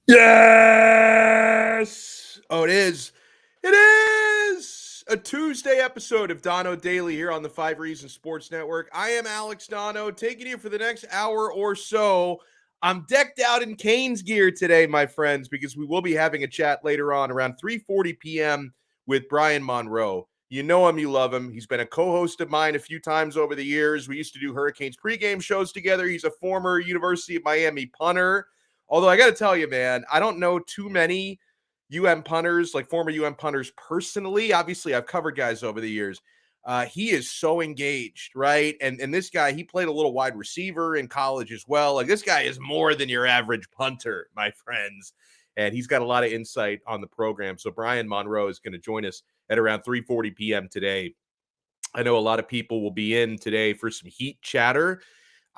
Yes! Oh, it is. It is a Tuesday episode of Donno Daily here on the 5 Reasons Sports Network. I am Alex Donno, taking you for the next hour or so. I'm decked out in Canes gear today, my friends, because we will be having a chat later on around 3:40 p.m. with Brian Monroe. You know him, you love him. He's been a co-host of mine a few times over the years. We used to do Hurricanes pregame shows together. He's a former University of Miami punter. Although I got to tell you, man, I don't know too many punters, like former punters personally. Obviously, I've covered guys over the years. He is so engaged, right? And this guy, he played a little wide receiver in college as well. Like, this guy is more than your average punter, my friends. And he's got a lot of insight on the program. So Brian Monroe is going to join us at around 3:40 p.m. today. I know a lot of people will be in today for some Heat chatter.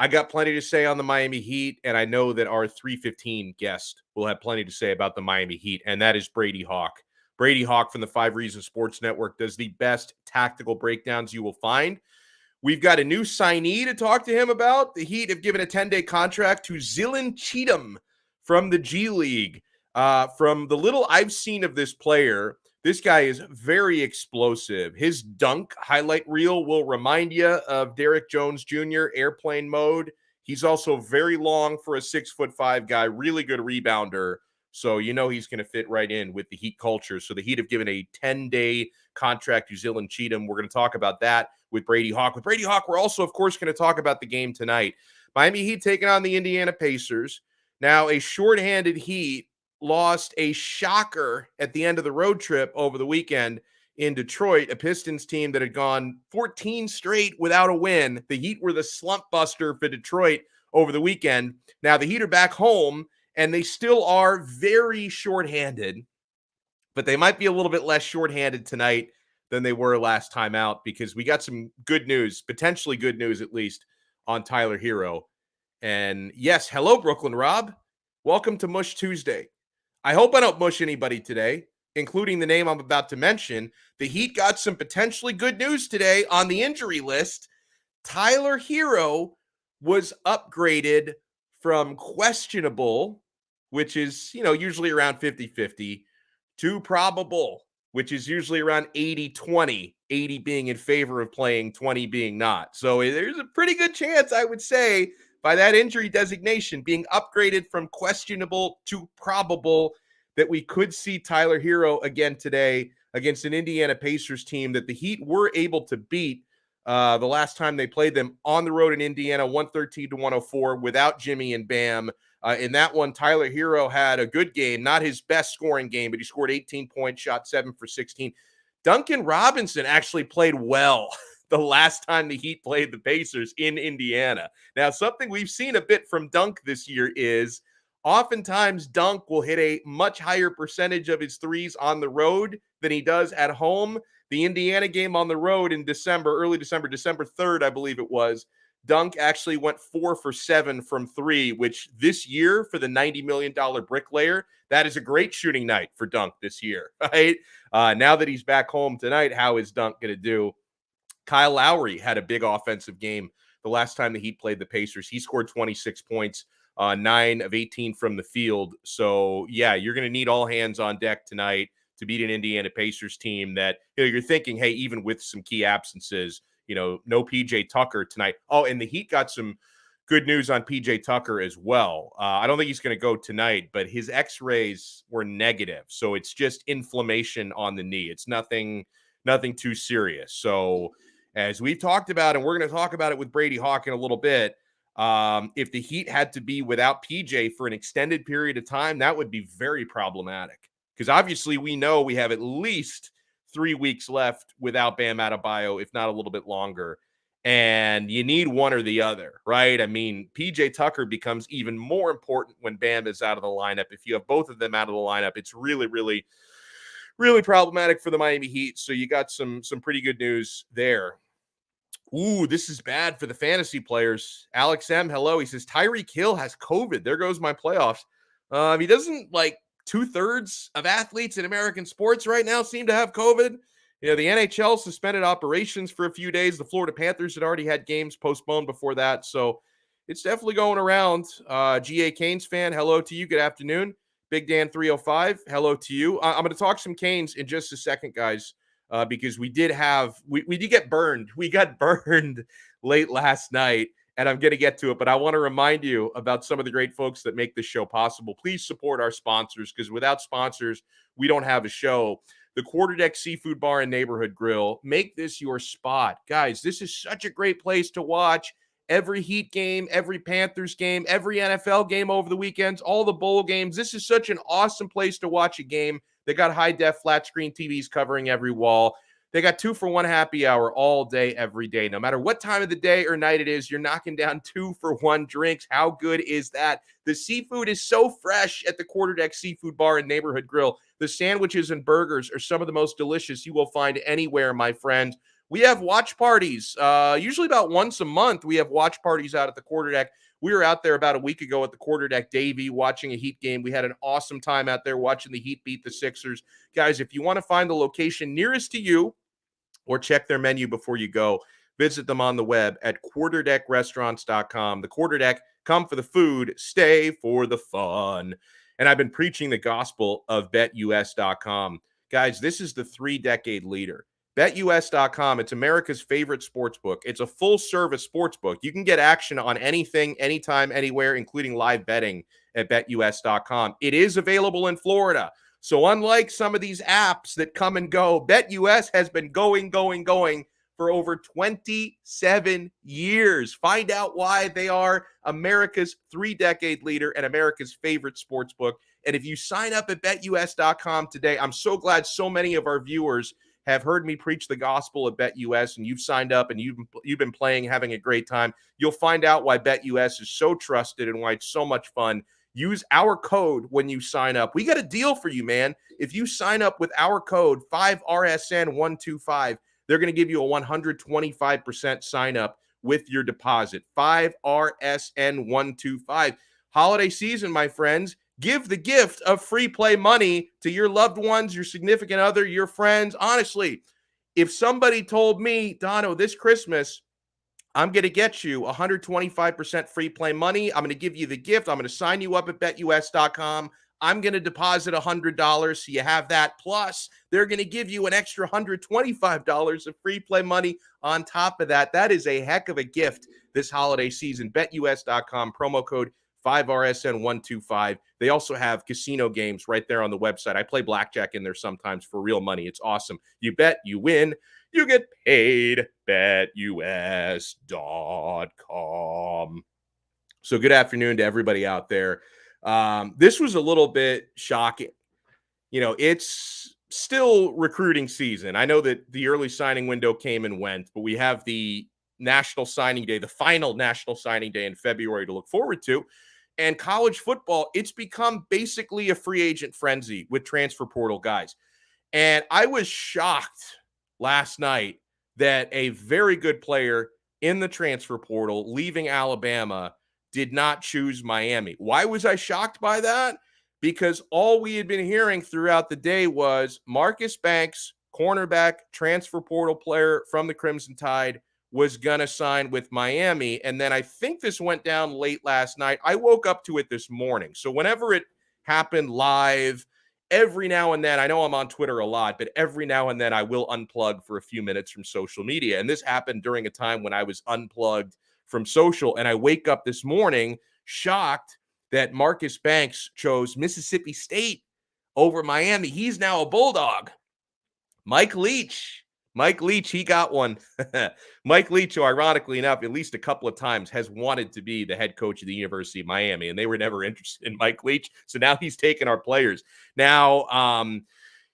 I got plenty to say on the Miami Heat, and I know that our 3:15 guest will have plenty to say about the Miami Heat, and that is Brady Hawk. Brady Hawk from the 5 Reasons Sports Network does the best tactical breakdowns you will find. We've got a new signee to talk to him about. The Heat have given a 10-day contract to Zillan Cheatham from the G League. From the little I've seen of this player, this guy is very explosive. His dunk highlight reel will remind you of Derrick Jones Jr. airplane mode. He's also very long for a 6'5" guy, really good rebounder. So you know he's going to fit right in with the Heat culture. So the Heat have given a 10-day contract to Zillan Cheatham. We're going to talk about that with Brady Hawk. With Brady Hawk, we're also, of course, going to talk about the game tonight. Miami Heat taking on the Indiana Pacers. Now, a shorthanded Heat lost a shocker at the end of the road trip over the weekend in Detroit, a Pistons team that had gone 14 straight without a win. The Heat were the slump buster for Detroit over the weekend. Now the Heat are back home, and they still are very shorthanded, but they might be a little bit less shorthanded tonight than they were last time out, because we got some good news, potentially good news at least, on Tyler Hero. And yes, hello, Brooklyn Rob. Welcome to Mush Tuesday. I hope I don't mush anybody today, including the name I'm about to mention. The Heat got some potentially good news today on the injury list. Tyler Hero was upgraded from questionable, which is, usually around 50-50, to probable, which is usually around 80-20, 80 being in favor of playing, 20 being not. So there's a pretty good chance, I would say, by that injury designation being upgraded from questionable to probable, that we could see Tyler Hero again today against an Indiana Pacers team that the Heat were able to beat the last time they played them on the road in Indiana, 113-104, without Jimmy and Bam. In that one, Tyler Hero had a good game, not his best scoring game, but he scored 18 points, shot 7 for 16. Duncan Robinson actually played well the last time the Heat played the Pacers in Indiana. Now, something we've seen a bit from Dunk this year is oftentimes Dunk will hit a much higher percentage of his threes on the road than he does at home. The Indiana game on the road in early December 3rd, I believe it was, Dunk actually went 4 for 7 from 3, which this year for the $90 million bricklayer, that is a great shooting night for Dunk this year, right? Now that he's back home tonight, how is Dunk going to do? Kyle Lowry had a big offensive game the last time the Heat played the Pacers. He scored 26 points, 9 of 18 from the field. So, yeah, you're going to need all hands on deck tonight to beat an Indiana Pacers team that, you're thinking, hey, even with some key absences, no PJ Tucker tonight. Oh, and the Heat got some good news on PJ Tucker as well. I don't think he's going to go tonight, but his x-rays were negative. So it's just inflammation on the knee. It's nothing too serious. So as we've talked about, and we're going to talk about it with Brady Hawk in a little bit, if the Heat had to be without PJ for an extended period of time, that would be very problematic. Because obviously we know we have at least 3 weeks left without Bam Adebayo, if not a little bit longer. And you need one or the other, right? I mean, PJ Tucker becomes even more important when Bam is out of the lineup. If you have both of them out of the lineup, it's really, really, really problematic for the Miami Heat. So you got some pretty good news there. Ooh, this is bad for the fantasy players. Alex M, hello. He says, Tyreek Hill has COVID. There goes my playoffs. He doesn't, 2/3 of athletes in American sports right now seem to have COVID. The NHL suspended operations for a few days. The Florida Panthers had already had games postponed before that. So it's definitely going around. GA Canes fan, hello to you. Good afternoon. Big Dan 305, hello to you. I'm going to talk some Canes in just a second, guys, because we did get burned. We got burned late last night, and I'm going to get to it. But I want to remind you about some of the great folks that make this show possible. Please support our sponsors, because without sponsors, we don't have a show. The Quarterdeck Seafood Bar and Neighborhood Grill. Make this your spot. Guys, this is such a great place to watch every Heat game, every Panthers game, every NFL game over the weekends, all the bowl games. This is such an awesome place to watch a game. They got high-def flat screen TVs covering every wall. They got 2-for-1 happy hour all day, every day. No matter what time of the day or night it is, you're knocking down 2-for-1 drinks. How good is that? The seafood is so fresh at the Quarterdeck Seafood Bar and Neighborhood Grill. The sandwiches and burgers are some of the most delicious you will find anywhere, my friend. We have watch parties. Usually about once a month, we have watch parties out at the Quarterdeck. We were out there about a week ago at the Quarterdeck Davy watching a Heat game. We had an awesome time out there watching the Heat beat the Sixers. Guys, if you want to find the location nearest to you or check their menu before you go, visit them on the web at quarterdeckrestaurants.com. The Quarterdeck, come for the food, stay for the fun. And I've been preaching the gospel of betus.com. Guys, this is the 3-decade leader. BetUS.com, it's America's favorite sports book. It's a full-service sports book. You can get action on anything, anytime, anywhere, including live betting at BetUS.com. It is available in Florida. So unlike some of these apps that come and go, BetUS has been going for over 27 years. Find out why they are America's 3-decade leader and America's favorite sports book. And if you sign up at BetUS.com today, I'm so glad so many of our viewers have heard me preach the gospel at BetUS, and you've signed up and you've been playing, having a great time. You'll find out why BetUS is so trusted and why it's so much fun. Use our code when you sign up. We got a deal for you, man. If you sign up with our code 5RSN125, they're going to give you a 125% sign up with your deposit. 5RSN125. Holiday season, my friends. Give the gift of free play money to your loved ones, your significant other, your friends. Honestly, if somebody told me, Donno, this Christmas, I'm going to get you 125% free play money. I'm going to give you the gift. I'm going to sign you up at betus.com. I'm going to deposit $100 so you have that. Plus, they're going to give you an extra $125 of free play money on top of that. That is a heck of a gift this holiday season. betus.com, promo code 5RSN125. They also have casino games right there on the website. I play blackjack in there sometimes for real money. It's awesome. You bet, you win, you get paid. betus.com. So good afternoon to everybody out there. This was a little bit shocking. You know, it's still recruiting season. I know that the early signing window came and went, but we have the National Signing Day, the final National Signing Day in February to look forward to. And college football, it's become basically a free agent frenzy with transfer portal guys. And I was shocked last night that a very good player in the transfer portal leaving Alabama did not choose Miami. Why was I shocked by that? Because all we had been hearing throughout the day was Marcus Banks, cornerback, transfer portal player from the Crimson Tide, was going to sign with Miami. And then I think this went down late last night. I woke up to it this morning. So whenever it happened live, every now and then, I know I'm on Twitter a lot, but every now and then I will unplug for a few minutes from social media. And this happened during a time when I was unplugged from social. And I wake up this morning shocked that Marcus Banks chose Mississippi State over Miami. He's now a Bulldog. Mike Leach, he got one. Mike Leach, who ironically enough, at least a couple of times has wanted to be the head coach of the University of Miami, and they were never interested in Mike Leach. So now he's taking our players. Now,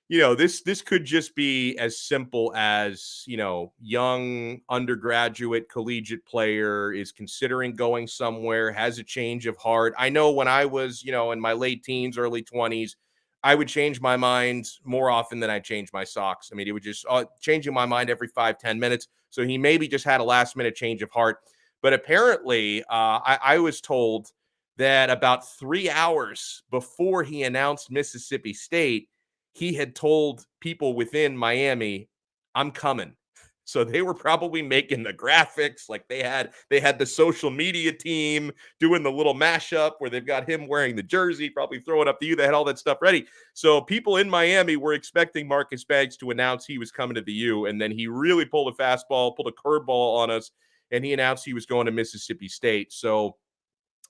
you know, this could just be as simple as, you know, young undergraduate collegiate player is considering going somewhere, has a change of heart. I know when I was, you know, in my late teens, early 20s, I would change my mind more often than I change my socks. I mean, it would just changing my mind every 5-10 minutes. So he maybe just had a last minute change of heart. But apparently, I was told that about 3 hours before he announced Mississippi State, he had told people within Miami, I'm coming. So they were probably making the graphics, like they had the social media team doing the little mashup where they've got him wearing the jersey, probably throwing up to you. They had all that stuff ready. So people in Miami were expecting Marcus Banks to announce he was coming to the U, and then he really pulled a fastball, pulled a curveball on us, and he announced he was going to Mississippi State. So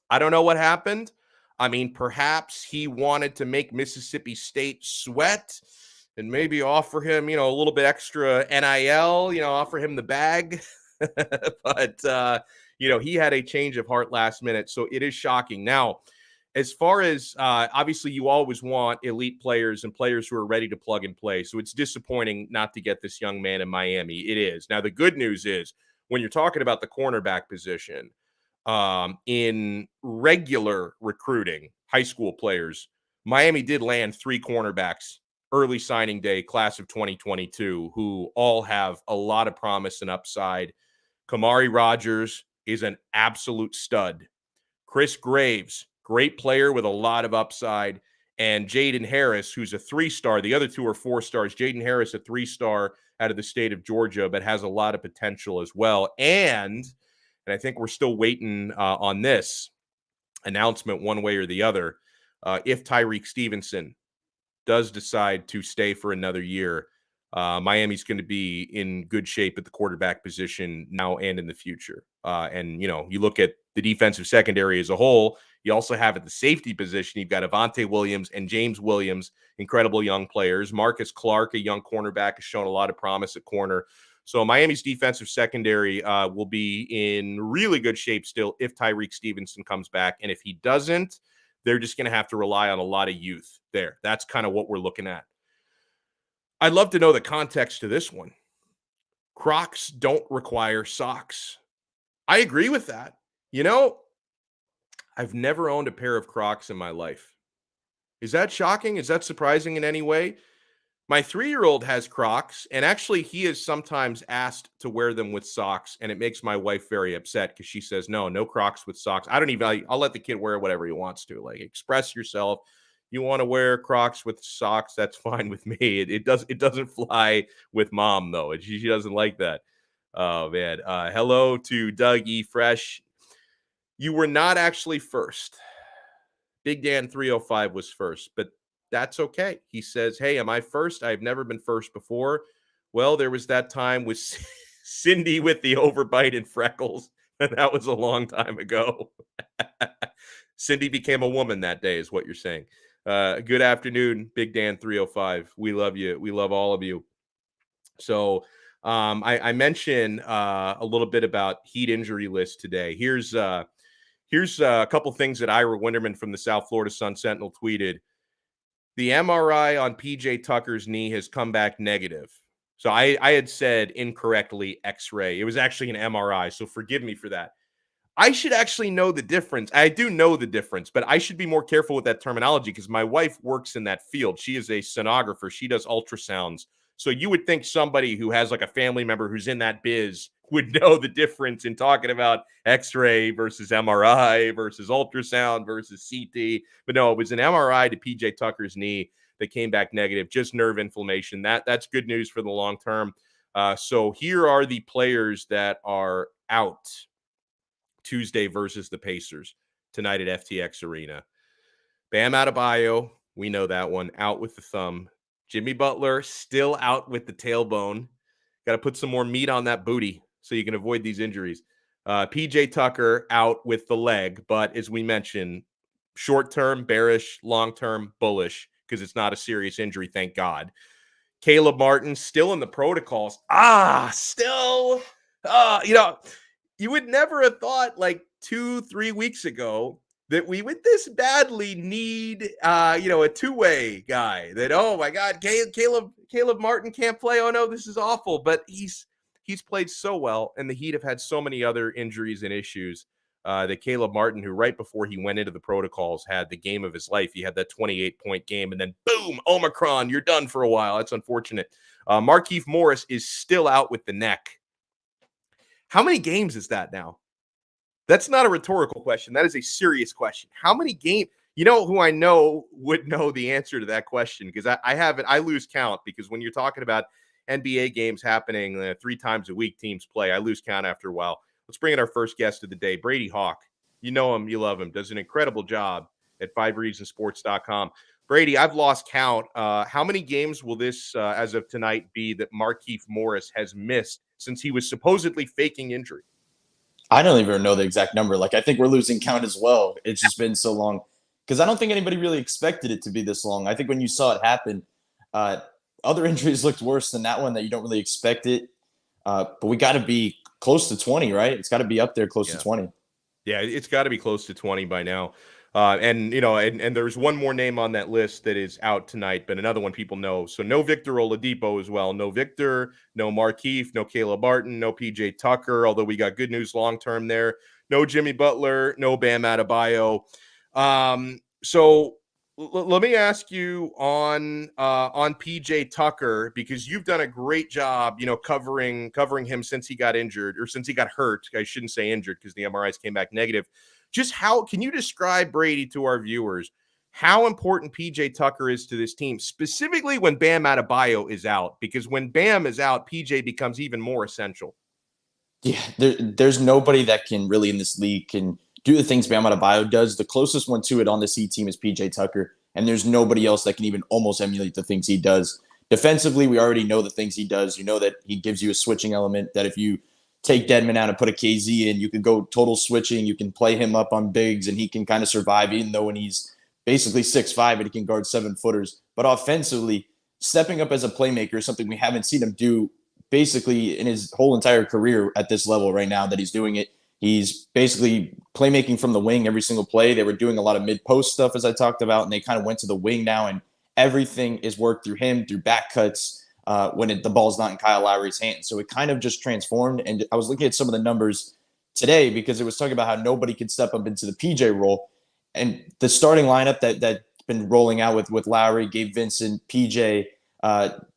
I don't know what happened. I mean, perhaps he wanted to make Mississippi State sweat and maybe offer him, a little bit extra NIL, offer him the bag. But, he had a change of heart last minute. So it is shocking. Now, as far as obviously you always want elite players and players who are ready to plug and play. So it's disappointing not to get this young man in Miami. It is. Now, the good news is when you're talking about the cornerback position, in regular recruiting, high school players, Miami did land 3 cornerbacks early signing day, class of 2022, who all have a lot of promise and upside. Kamari Rogers is an absolute stud. Chris Graves, great player with a lot of upside. And Jaden Harris, who's a 3-star. The other 2 are 4-stars. Jaden Harris, a 3-star out of the state of Georgia, but has a lot of potential as well. And I think we're still waiting on this announcement one way or the other. If Tyreek Stevenson does decide to stay for another year, Miami's going to be in good shape at the quarterback position now and in the future. And, you look at the defensive secondary as a whole, you also have at the safety position, you've got Avante Williams and James Williams, incredible young players. Marcus Clark, a young cornerback, has shown a lot of promise at corner. So Miami's defensive secondary will be in really good shape still if Tyreek Stevenson comes back. And if he doesn't, they're just going to have to rely on a lot of youth there. That's kind of what we're looking at. I'd love to know the context to this one. Crocs don't require socks. I agree with that. I've never owned a pair of Crocs in my life. Is that shocking? Is that surprising in any way? My 3-year-old has Crocs, and actually he is sometimes asked to wear them with socks, and it makes my wife very upset because she says, no Crocs with socks. I'll let the kid wear whatever he wants to. Like, express yourself. You want to wear Crocs with socks, that's fine with me. It doesn't fly with mom, though. She doesn't like that. Oh, man. Hello to Doug E. Fresh. You were not actually first. Big Dan 305 was first, but that's okay. He says, hey, am I first? I've never been first before. Well, there was that time with Cindy with the overbite and freckles, and that was a long time ago. Cindy became a woman that day is what you're saying. Good afternoon, Big Dan 305. We love you. We love all of you. So I mentioned a little bit about heat injury list today. Here's a couple things that Ira Winterman from the South Florida Sun Sentinel tweeted. The MRI on PJ Tucker's knee has come back negative. So I had said incorrectly X-ray. It was actually an MRI, so forgive me for that. I should actually know the difference. I do know the difference, but I should be more careful with that terminology because my wife works in that field. She is a sonographer. She does ultrasounds. So you would think somebody who has like a family member who's in that biz would know the difference in talking about X-ray versus MRI versus ultrasound versus CT. But no, it was an MRI to PJ Tucker's knee that came back negative, just nerve inflammation. That's good news for the long term. So here are the players that are out Tuesday versus the Pacers tonight at FTX Arena. Bam Adebayo, we know that one, out with the thumb. Jimmy Butler still out with the tailbone. Got to put some more meat on that booty so you can avoid these injuries. PJ Tucker out with the leg, but as we mentioned, short-term bearish, long-term bullish because it's not a serious injury, thank God. Caleb Martin still in the protocols. You would never have thought like 2-3 weeks ago that we would this badly need, a two-way guy that, oh my God, Caleb Martin can't play. Oh no, this is awful. But he's played so well, and the Heat have had so many other injuries and issues that Caleb Martin, who right before he went into the protocols had the game of his life. He had that 28-point game, and then boom, Omicron, you're done for a while. That's unfortunate. Markieff Morris is still out with the neck. How many games is that now? That's not a rhetorical question. That is a serious question. How many games? You know who I know would know the answer to that question because I lose count because when you're talking about NBA games happening 3 times a week. Teams play. I lose count after a while. Let's bring in our first guest of the day, Brady Hawk. You know him, you love him. Does an incredible job at 5reasonsports.com. Brady, I've lost count. How many games will this, as of tonight, be that Markieff Morris has missed since he was supposedly faking injury? I don't even know the exact number. Like, I think we're losing count as well. It's just been so long because I don't think anybody really expected it to be this long. I think when you saw it happen, other injuries looked worse than that one that you don't really expect it. But we got to be close to 20, right? It's got to be up there close to 20. Yeah, it's got to be close to 20 by now. And there's one more name on that list that is out tonight, but another one people know. So no Victor Oladipo as well. No Victor, no Markieff, no Caleb Barton, no PJ Tucker, although we got good news long-term there. No Jimmy Butler, no Bam Adebayo. So let me ask you on PJ Tucker, because you've done a great job, covering him since he got injured, or since he got hurt. I shouldn't say injured because the MRIs came back negative. Just how can you describe, Brady, to our viewers, how important PJ Tucker is to this team, specifically when Bam Adebayo is out? Because when Bam is out, PJ becomes even more essential. Yeah, there's nobody that can really in this league can do the things Bam Adebayo does. The closest one to it on this Heat team is PJ Tucker, and there's nobody else that can even almost emulate the things he does. Defensively, we already know the things he does. You know that he gives you a switching element, that if you take Dedmon out and put a KZ in, you can go total switching. You can play him up on bigs, and he can kind of survive, even though when he's basically 6'5", and he can guard 7-footers. But offensively, stepping up as a playmaker is something we haven't seen him do basically in his whole entire career at this level right now that he's doing it. He's basically playmaking from the wing every single play. They were doing a lot of mid-post stuff, as I talked about, and they kind of went to the wing now, and everything is worked through him, through back cuts, when the ball's not in Kyle Lowry's hands. So it kind of just transformed. And I was looking at some of the numbers today because it was talking about how nobody could step up into the PJ role. And the starting lineup that's been rolling out with Lowry, Gabe Vincent, PJ,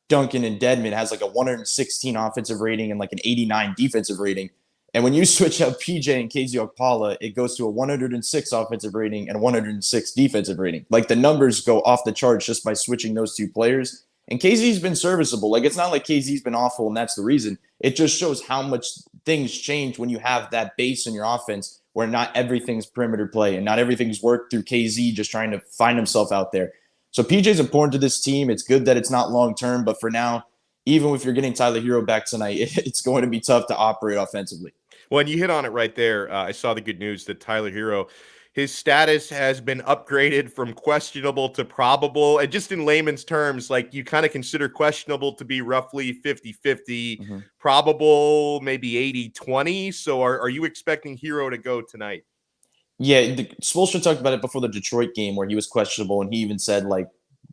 Duncan, and Dedmon has like a 116 offensive rating and like an 89 defensive rating. And when you switch out PJ and KZ Okpala, it goes to a 106 offensive rating and 106 defensive rating. Like, the numbers go off the charts just by switching those two players. And KZ's been serviceable. Like, it's not like KZ's been awful and that's the reason. It just shows how much things change when you have that base in your offense where not everything's perimeter play and not everything's worked through KZ just trying to find himself out there. So PJ's important to this team. It's good that it's not long-term, but for now, even if you're getting Tyler Hero back tonight, it's going to be tough to operate offensively. Well, and you hit on it right there. I saw the good news that Tyler Hero, his status has been upgraded from questionable to probable. And just in layman's terms, like, you kind of consider questionable to be roughly 50-50, probable maybe 80-20. So are you expecting Hero to go tonight? Yeah, Spoelstra talked about it before the Detroit game where he was questionable, and he even said, like,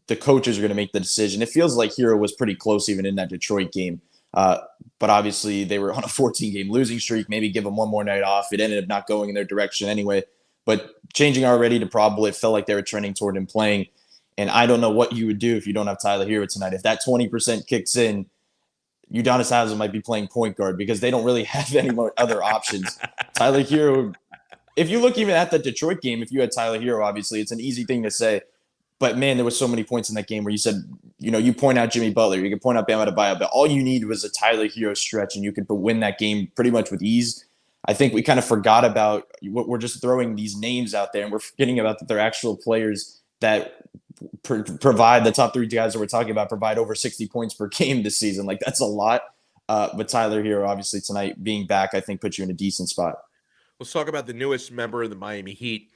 the coaches are going to make the decision. It feels like Hero was pretty close even in that Detroit game. But obviously they were on a 14-game losing streak. Maybe give them one more night off. It ended up not going in their direction anyway. But changing already to probable, it felt like they were trending toward him playing. And I don't know what you would do if you don't have Tyler Hero tonight. If that 20% kicks in, Udonis Haslem might be playing point guard because they don't really have any more other options. Tyler Hero, if you look even at the Detroit game, if you had Tyler Hero, obviously it's an easy thing to say. But, man, there were so many points in that game where you said, you point out Jimmy Butler, you can point out Bam Adebayo, but all you need was a Tyler Hero stretch, and you could win that game pretty much with ease. I think we kind of forgot about what we're just throwing these names out there, and we're forgetting about that they're actual players that provide the top three guys that we're talking about provide over 60 points per game this season. Like, that's a lot. But Tyler Hero, obviously, tonight being back, I think puts you in a decent spot. Let's talk about the newest member of the Miami Heat.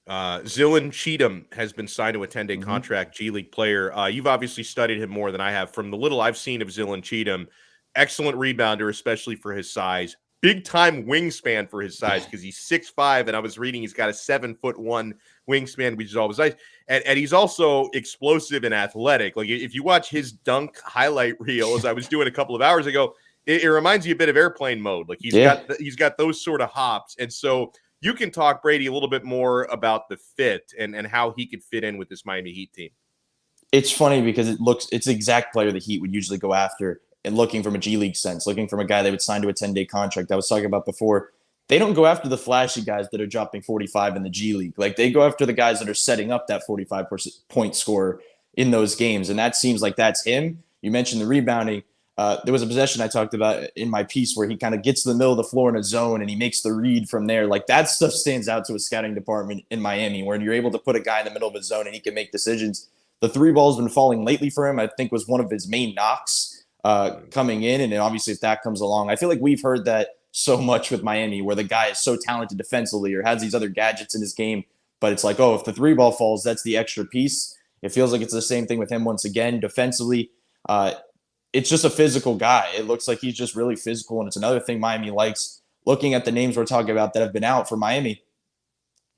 Zillan Cheatham has been signed to a 10-day contract, G League player. You've obviously studied him more than I have. From the little I've seen of Zillan Cheatham, excellent rebounder, especially for his size. Big-time wingspan for his size because he's 6'5", and I was reading he's got a 7'1" wingspan, which is always nice. And he's also explosive and athletic. Like, if you watch his dunk highlight reel, as I was doing a couple of hours ago, it reminds you a bit of airplane mode. Like, he's got those sort of hops. And so you can talk, Brady, a little bit more about the fit and how he could fit in with this Miami Heat team. It's funny because it's the exact player the Heat would usually go after, and looking from a G League sense, looking from a guy they would sign to a 10-day contract. I was talking about before. They don't go after the flashy guys that are dropping 45 in the G League. Like, they go after the guys that are setting up that 45 point scorer in those games. And that seems like that's him. You mentioned the rebounding. There was a possession I talked about in my piece where he kind of gets to the middle of the floor in a zone and he makes the read from there. Like that stuff stands out to a scouting department in Miami, where you're able to put a guy in the middle of a zone and he can make decisions. The three ball's been falling lately for him. I think was one of his main knocks coming in. And then obviously if that comes along, I feel like we've heard that so much with Miami, where the guy is so talented defensively or has these other gadgets in his game. But it's like, oh, if the three ball falls, that's the extra piece. It feels like it's the same thing with him once again. Defensively, it's just a physical guy. It looks like he's just really physical, and it's another thing Miami likes. Looking at the names we're talking about that have been out for Miami,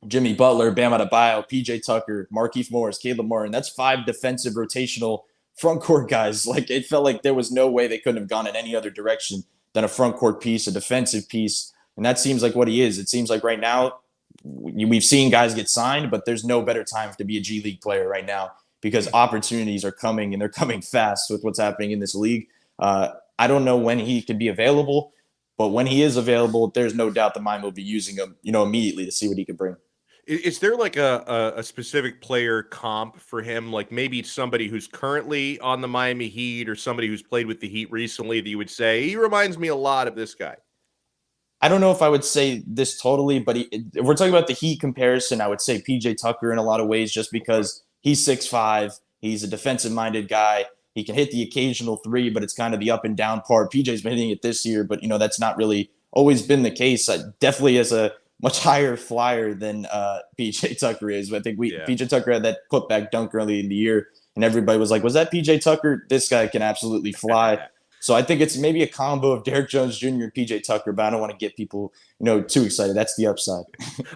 Jimmy Butler, Bam Adebayo, PJ Tucker, Markieff Morris, Caleb Martin. That's 5 defensive rotational front court guys. Like it felt like there was no way they couldn't have gone in any other direction than a front court piece, a defensive piece. And that seems like what he is. It seems like right now we've seen guys get signed, but there's no better time to be a G League player right now because opportunities are coming and they're coming fast with what's happening in this league. I don't know when he can be available, but when he is available, there's no doubt that Miami will be using him, immediately to see what he can bring. Is there like a specific player comp for him? Like maybe somebody who's currently on the Miami Heat or somebody who's played with the Heat recently that you would say, he reminds me a lot of this guy? I don't know if I would say this totally, but if we're talking about the Heat comparison, I would say PJ Tucker in a lot of ways, just because he's 6'5", he's a defensive-minded guy. He can hit the occasional three, but it's kind of the up and down part. PJ's been hitting it this year, but that's not really always been the case. Definitely as a much higher flyer than PJ Tucker is. But I think PJ Tucker had that putback dunk early in the year, and everybody was like, was that PJ Tucker? This guy can absolutely fly. So I think it's maybe a combo of Derrick Jones Jr. and PJ Tucker, but I don't want to get people, too excited. That's the upside.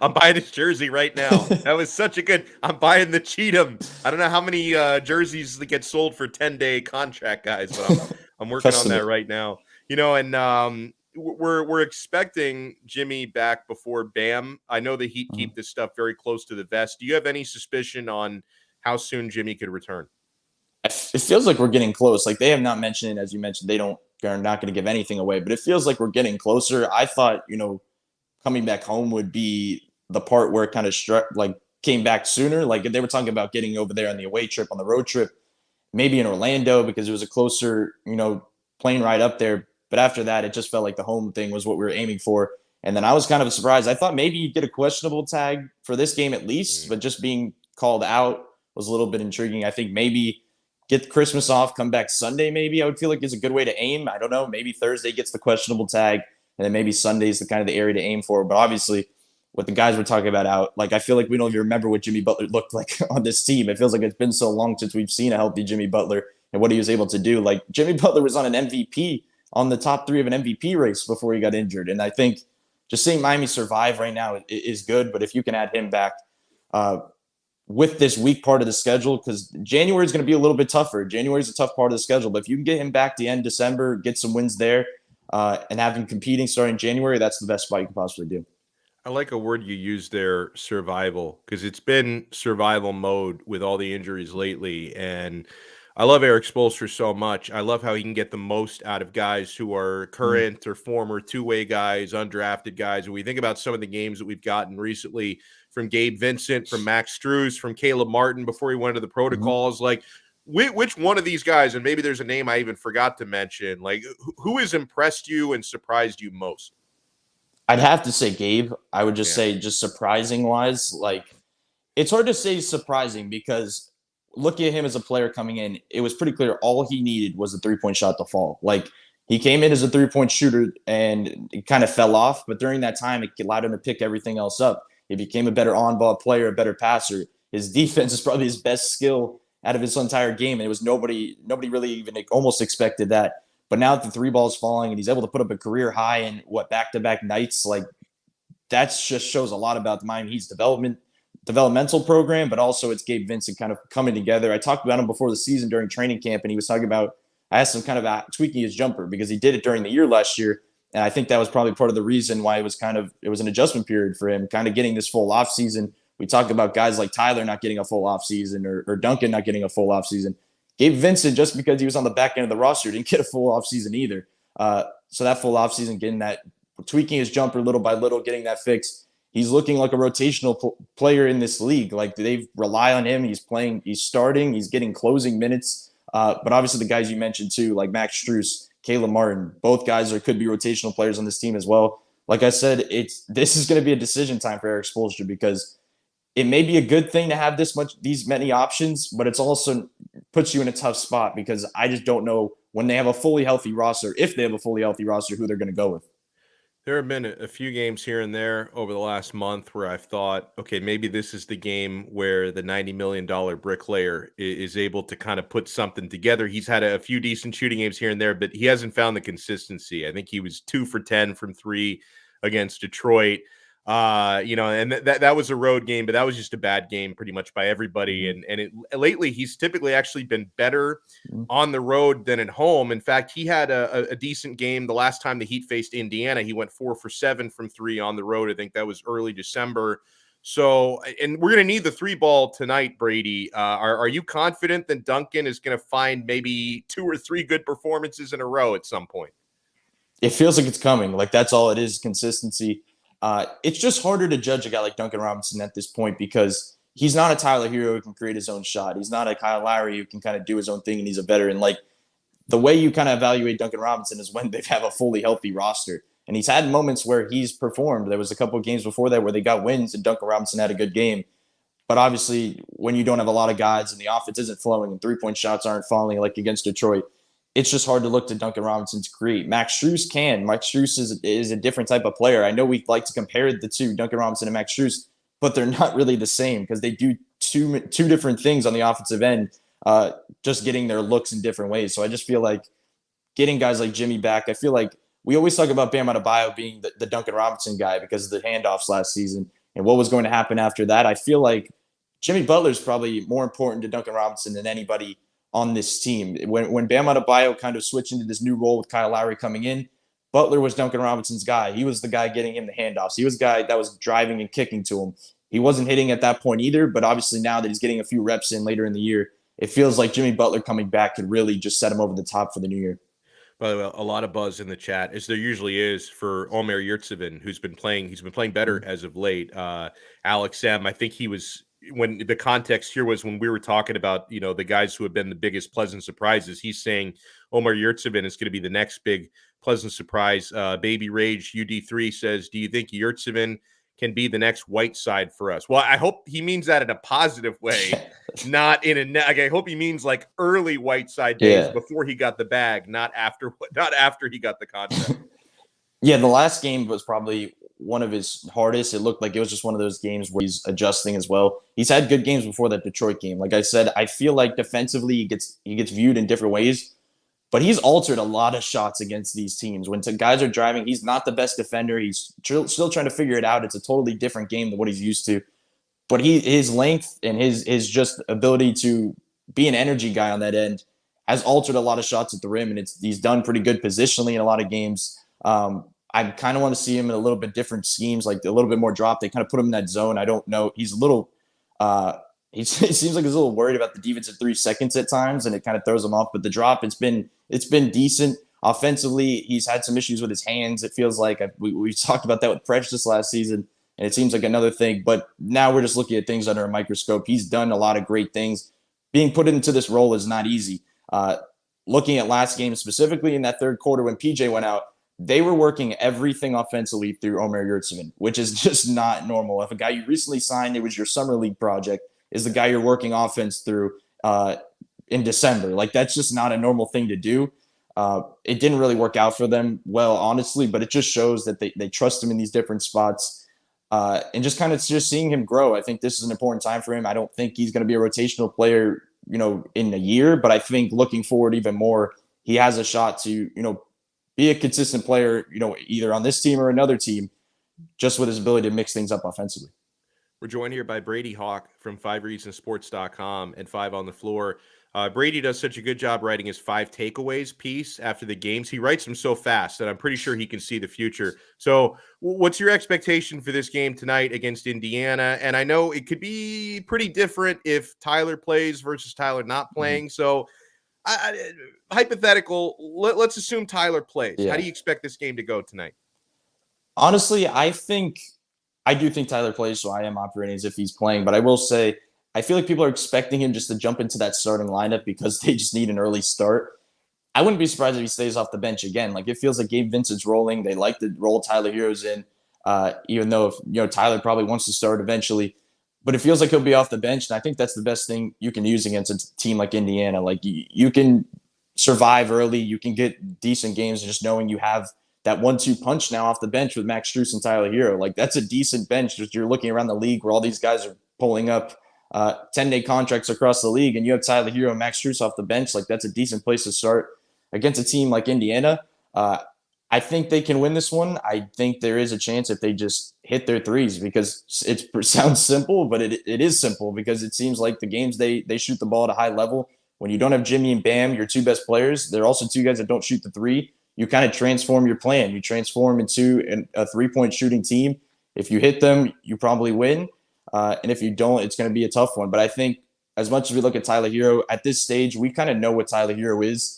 I'm buying his jersey right now. That was such a good. I'm buying the Cheatham. I don't know how many jerseys that get sold for 10-day contract guys, but I'm working on that right now. And we're expecting Jimmy back before Bam. I know the Heat keep this stuff very close to the vest. Do you have any suspicion on how soon Jimmy could return? It feels like we're getting close. Like they have not mentioned it, as you mentioned, they're not going to give anything away, but it feels like we're getting closer. I thought, coming back home would be the part where it kind of came back sooner. Like they were talking about getting over there on the away trip, on the road trip, maybe in Orlando because it was a closer, plane ride up there. But after that, it just felt like the home thing was what we were aiming for. And then I was kind of surprised. I thought maybe you'd get a questionable tag for this game at least, but just being called out was a little bit intriguing. I think maybe get Christmas off, come back Sunday maybe, I would feel like is a good way to aim. I don't know. Maybe Thursday gets the questionable tag, and then maybe Sunday's the kind of the area to aim for. But obviously, what the guys were talking about out, like I feel like we don't even remember what Jimmy Butler looked like on this team. It feels like it's been so long since we've seen a healthy Jimmy Butler and what he was able to do. Like Jimmy Butler was on an MVP, on the top 3 of an MVP race before he got injured. And I think just seeing Miami survive right now is good. But if you can add him back with this weak part of the schedule, because January is going to be a little bit tougher. January is a tough part of the schedule. But if you can get him back to the end of December, get some wins there, and have him competing starting January, that's the best spot you can possibly do. I like a word you used there, survival, because it's been survival mode with all the injuries lately. And I love Eric Spoelstra so much. I love how he can get the most out of guys who are current or former two-way guys, undrafted guys. When we think about some of the games that we've gotten recently from Gabe Vincent, from Max Strus, from Caleb Martin before he went to the protocols, like which one of these guys, and maybe there's a name I even forgot to mention, like who has impressed you and surprised you most? I'd have to say Gabe. I would just say, just surprising wise, like it's hard to say surprising because looking at him as a player coming in, it was pretty clear all he needed was a 3-point shot to fall. Like he came in as a 3-point shooter and it kind of fell off, but during that time, it allowed him to pick everything else up. He became a better on-ball player, a better passer. His defense is probably his best skill out of his entire game, and it was nobody really even almost expected that. But now that the 3 ball's falling and he's able to put up a career high in back-to-back nights, like that just shows a lot about the Miami Heat's developmental program, but also it's Gabe Vincent kind of coming together. I talked about him before the season during training camp, and he was talking about, I asked him kind of tweaking his jumper because he did it during the year last year. And I think that was probably part of the reason why it was an adjustment period for him, kind of getting this full off season. We talked about guys like Tyler not getting a full off season or Duncan not getting a full off season. Gabe Vincent, just because he was on the back end of the roster, didn't get a full off season either. So that full off season, getting that, tweaking his jumper little by little, getting that fixed. He's looking like a rotational player in this league. Like they rely on him. He's playing, he's starting, he's getting closing minutes. But obviously the guys you mentioned too, like Max Strus, Caleb Martin. Both guys could be rotational players on this team as well. Like I said, this is going to be a decision time for Eric Spoelstra because it may be a good thing to have these many options, but it's also puts you in a tough spot because I just don't know when they have a fully healthy roster, if they have a fully healthy roster, who they're going to go with. There have been a few games here and there over the last month where I've thought, okay, maybe this is the game where the $90 million bricklayer is able to kind of put something together. He's had a few decent shooting games here and there, but he hasn't found the consistency. I think he was 2 for 10 from 3 against Detroit. And that was a road game, but that was just a bad game pretty much by everybody. Lately he's typically actually been better on the road than at home. In fact, he had a decent game the last time the Heat faced Indiana. He went 4 for 7 from 3 on the road. I think that was early December. So, and we're going to need the 3 ball tonight, Brady. Are you confident that Duncan is going to find maybe 2 or 3 good performances in a row at some point? It feels like it's coming. Like that's all it is, consistency. It's just harder to judge a guy like Duncan Robinson at this point because he's not a Tyler Hero who can create his own shot. He's not a Kyle Lowry who can kind of do his own thing, and he's a veteran. Like the way you kind of evaluate Duncan Robinson is when they have a fully healthy roster. And he's had moments where he's performed. There was a couple of games before that where they got wins and Duncan Robinson had a good game. But obviously, when you don't have a lot of guys and the offense isn't flowing and 3-point shots aren't falling like against Detroit, it's just hard to look to Duncan Robinson to create. Max Strus can. Max Strus is a different type of player. I know we like to compare the two, Duncan Robinson and Max Strus, but they're not really the same because they do two different things on the offensive end, just getting their looks in different ways. So I just feel like getting guys like Jimmy back, I feel like we always talk about Bam Adebayo being the Duncan Robinson guy because of the handoffs last season and what was going to happen after that. I feel like Jimmy Butler is probably more important to Duncan Robinson than anybody on this team. When Bam Adebayo kind of switched into this new role with Kyle Lowry coming in, Butler was Duncan Robinson's guy. He was the guy getting him the handoffs. He was the guy that was driving and kicking to him. He wasn't hitting at that point either, but obviously now that he's getting a few reps in later in the year, it feels like Jimmy Butler coming back could really just set him over the top for the new year. By the way, a lot of buzz in the chat, as there usually is for Omer Yurtseven, who's been playing. He's been playing better as of late. Alex M, I think he was when the context here was when we were talking about, the guys who have been the biggest pleasant surprises. He's saying Omer Yurtseven is going to be the next big pleasant surprise. Baby Rage UD3 says, do you think Yurtseven can be the next Whiteside for us? Well, I hope he means that in a positive way, not in I hope he means like early Whiteside days before he got the bag, not after he got the contract. Yeah, the last game was probably one of his hardest. It looked like it was just one of those games where he's adjusting as well. He's had good games before that Detroit game. Like I said, I feel like defensively he gets viewed in different ways, but he's altered a lot of shots against these teams. When guys are driving, he's not the best defender. He's still trying to figure it out. It's a totally different game than what he's used to. But his length and his just ability to be an energy guy on that end has altered a lot of shots at the rim, and he's done pretty good positionally in a lot of games. I kind of want to see him in a little bit different schemes, like a little bit more drop. They kind of put him in that zone. I don't know. He's a little he seems like he's a little worried about the defense at 3 seconds at times, and it kind of throws him off. But the drop, it's been decent. Offensively, he's had some issues with his hands. It feels like we talked about that with Precious last season, and it seems like another thing. But now we're just looking at things under a microscope. He's done a lot of great things. Being put into this role is not easy. Looking at last game specifically in that third quarter when PJ went out, they were working everything offensively through Omer Yurtseven, which is just not normal. If a guy you recently signed, it was your summer league project, is the guy you're working offense through in December. Like, that's just not a normal thing to do. It didn't really work out for them well, honestly, but it just shows that they trust him in these different spots and just kind of just seeing him grow. I think this is an important time for him. I don't think he's going to be a rotational player, in a year, but I think looking forward even more, he has a shot to, be a consistent player, either on this team or another team, just with his ability to mix things up offensively. We're joined here by Brady Hawk from 5reasonsports.com and 5 on the Floor. Brady does such a good job writing his 5 takeaways piece after the games. He writes them so fast that I'm pretty sure he can see the future. So what's your expectation for this game tonight against Indiana? And I know it could be pretty different if Tyler plays versus Tyler not playing. So hypothetical, let's assume Tyler plays. Yeah. How do you expect this game to go tonight? Honestly, I do think Tyler plays, so I am operating as if he's playing. But I will say, I feel like people are expecting him just to jump into that starting lineup because they just need an early start. I wouldn't be surprised if he stays off the bench again. Like, it feels like Gabe Vincent's rolling. They like to roll Tyler Hero's in, even though Tyler probably wants to start eventually. But it feels like he'll be off the bench, and I think that's the best thing you can use against a team like Indiana. Like, you can survive early, you can get decent games just knowing you have that 1-2 punch now off the bench with Max Strus and Tyler Hero. Like, that's a decent bench. Just you're looking around the league where all these guys are pulling up 10-day contracts across the league, and you have Tyler Hero and Max Strus off the bench. Like, that's a decent place to start against a team like Indiana. I think they can win this one. I think there is a chance if they just hit their threes, because it sounds simple, but it is simple, because it seems like the games they shoot the ball at a high level. When you don't have Jimmy and Bam, your two best players, they're also two guys that don't shoot the three. You kind of transform your plan. You transform into a three-point shooting team. If you hit them, you probably win. And if you don't, it's going to be a tough one. But I think as much as we look at Tyler Hero, at this stage, we kind of know what Tyler Hero is.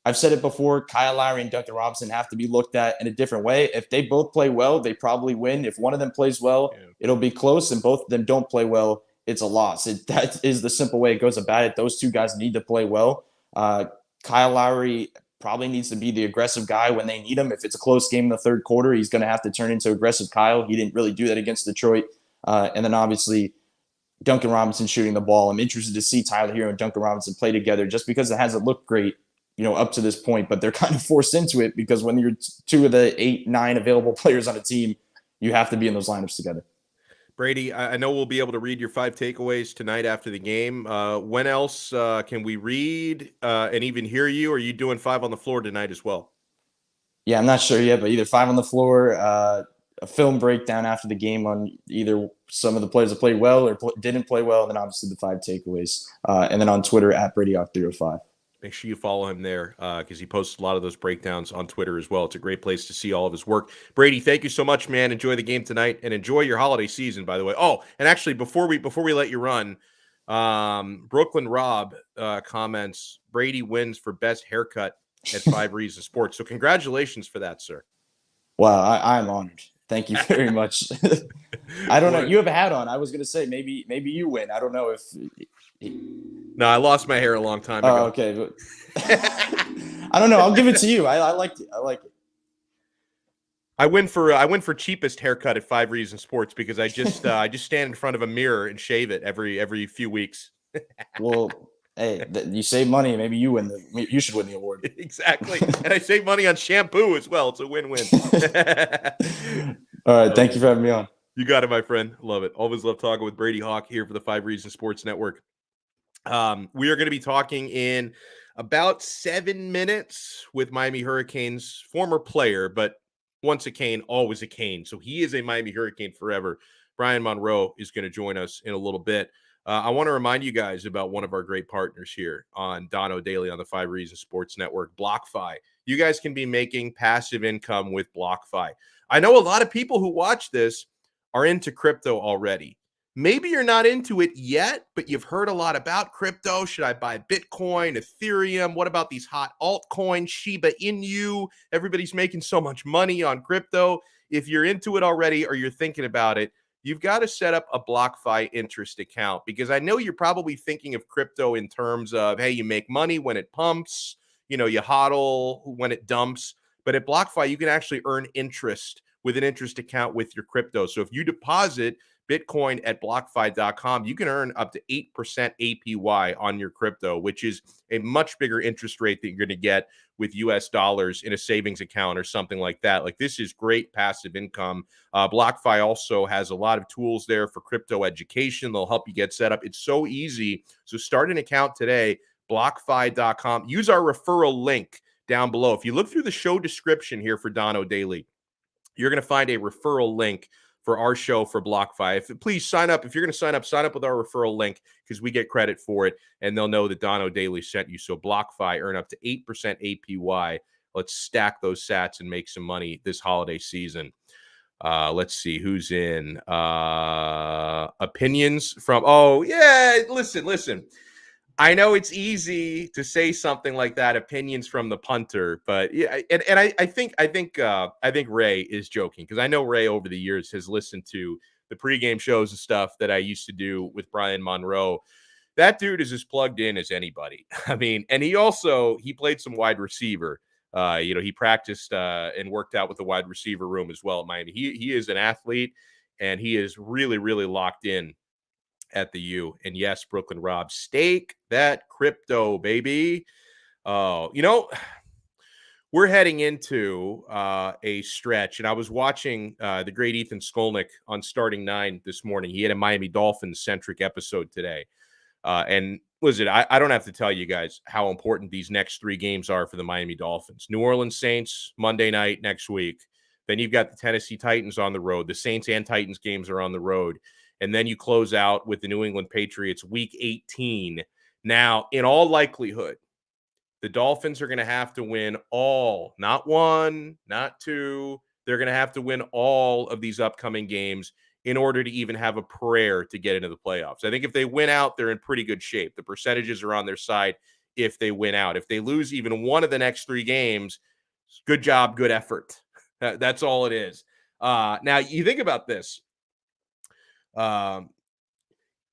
I've said it before, Kyle Lowry and Duncan Robinson have to be looked at in a different way. If they both play well, they probably win. If one of them plays well, it'll be close, and both of them don't play well, it's a loss. That is the simple way it goes about it. Those two guys need to play well. Kyle Lowry probably needs to be the aggressive guy when they need him. If it's a close game in the third quarter, he's going to have to turn into aggressive Kyle. He didn't really do that against Detroit. And then obviously Duncan Robinson shooting the ball. I'm interested to see Tyler Hero and Duncan Robinson play together, just because it hasn't looked great up to this point, but they're kind of forced into it, because when you're two of the 8-9 available players on a team, you have to be in those lineups together. Brady, I know we'll be able to read your 5 takeaways tonight after the game. When else can we read and even hear you? Are you doing 5 on the floor tonight as well? Yeah, I'm not sure yet, but either 5 on the floor, a film breakdown after the game on either some of the players that played well or didn't play well, and then obviously the 5 takeaways. And then on Twitter at Brady Hawk 305. Make sure you follow him there because he posts a lot of those breakdowns on Twitter as well. It's a great place to see all of his work. Brady, thank you so much, man. Enjoy the game tonight and enjoy your holiday season, by the way. Oh, and actually, before we let you run, Brooklyn Rob comments, Brady wins for best haircut at 5 Reasons Sports. So congratulations for that, sir. Wow, I'm honored. Thank you very much. I don't know. You have a hat on. I was going to say maybe you win. I don't know if. No, I lost my hair a long time ago. Oh, okay. I don't know. I'll give it to you. I like it. I win for cheapest haircut at 5 Reasons Sports because I just stand in front of a mirror and shave it every few weeks. Well, hey, you save money. Maybe you win. You should win the award. Exactly, and I save money on shampoo as well. It's a win-win. All right, thank you for having me on. You got it, my friend. Love it. Always love talking with Brady Hawk here for the 5 Reasons Sports Network. We are going to be talking in about 7 minutes with Miami Hurricanes former player, but once a Cane, always a Cane. So he is a Miami Hurricane forever. Brian Monroe is going to join us in a little bit. I want to remind you guys about one of our great partners here on Donno Daily on the 5 Reasons Sports Network, BlockFi. You guys can be making passive income with BlockFi. I know a lot of people who watch this are into crypto already. Maybe you're not into it yet, but you've heard a lot about crypto. Should I buy Bitcoin, Ethereum? What about these hot altcoins, Shiba Inu? Everybody's making so much money on crypto. If you're into it already or you're thinking about it, you've got to set up a BlockFi interest account, because I know you're probably thinking of crypto in terms of, hey, you make money when it pumps, you hodl when it dumps. But at BlockFi, you can actually earn interest with an interest account with your crypto. So if you deposit Bitcoin at BlockFi.com, you can earn up to 8% APY on your crypto, which is a much bigger interest rate that you're going to get with US dollars in a savings account or something like that. Like, this is great passive income. BlockFi also has a lot of tools there for crypto education. They'll help you get set up. It's so easy. So start an account today, BlockFi.com. Use our referral link down below. If you look through the show description here for Donno Daily, you're going to find a referral link for our show for BlockFi. Please sign up. If you're going to sign up with our referral link, because we get credit for it, and they'll know that Donno Daily sent you. So BlockFi, earn up to 8% APY. Let's stack those sats and make some money this holiday season. Let's see who's in. Opinions from. Oh yeah, listen. I know it's easy to say something like that, opinions from the punter, but yeah, and I think Ray is joking, because I know Ray over the years has listened to the pregame shows and stuff that I used to do with Brian Monroe. that dude is as plugged in as anybody. I mean, and he played some wide receiver. He practiced and worked out with the wide receiver room as well at Miami. He is an athlete, and he is really, really locked in at the U. And yes, Brooklyn Rob, stake that crypto, baby. We're heading into a stretch, and I was watching the great Ethan Skolnick on Starting Nine this morning. He had a Miami Dolphins-centric episode today. And listen, I don't have to tell you guys how important these next 3 games are for the Miami Dolphins. New Orleans Saints, Monday night next week. Then you've got the Tennessee Titans on the road. The Saints and Titans games are on the road. And then you close out with the New England Patriots week 18. Now, in all likelihood, the Dolphins are going to have to win all, not 1, not 2. They're going to have to win all of these upcoming games in order to even have a prayer to get into the playoffs. I think if they win out, they're in pretty good shape. The percentages are on their side if they win out. If they lose even one of the next 3 games, good job, good effort. That's all it is. Now, you think about this.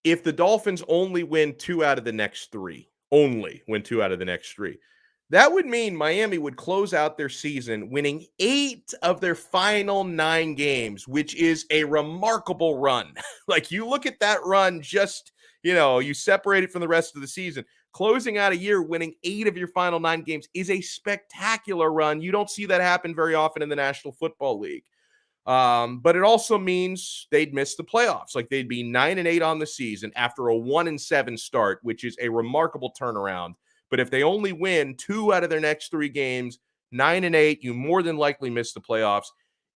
If the Dolphins only win 2 out of the next 3, that would mean Miami would close out their season winning 8 of their final 9 games, which is a remarkable run. Like, you look at that run, just, you separate it from the rest of the season. Closing out a year, winning 8 of your final 9 games is a spectacular run. You don't see that happen very often in the National Football League. But it also means they'd miss the playoffs. Like, they'd be 9-8 on the season after a 1-7 start, which is a remarkable turnaround. But if they only win 2 out of their next 3 games, 9-8, you more than likely miss the playoffs.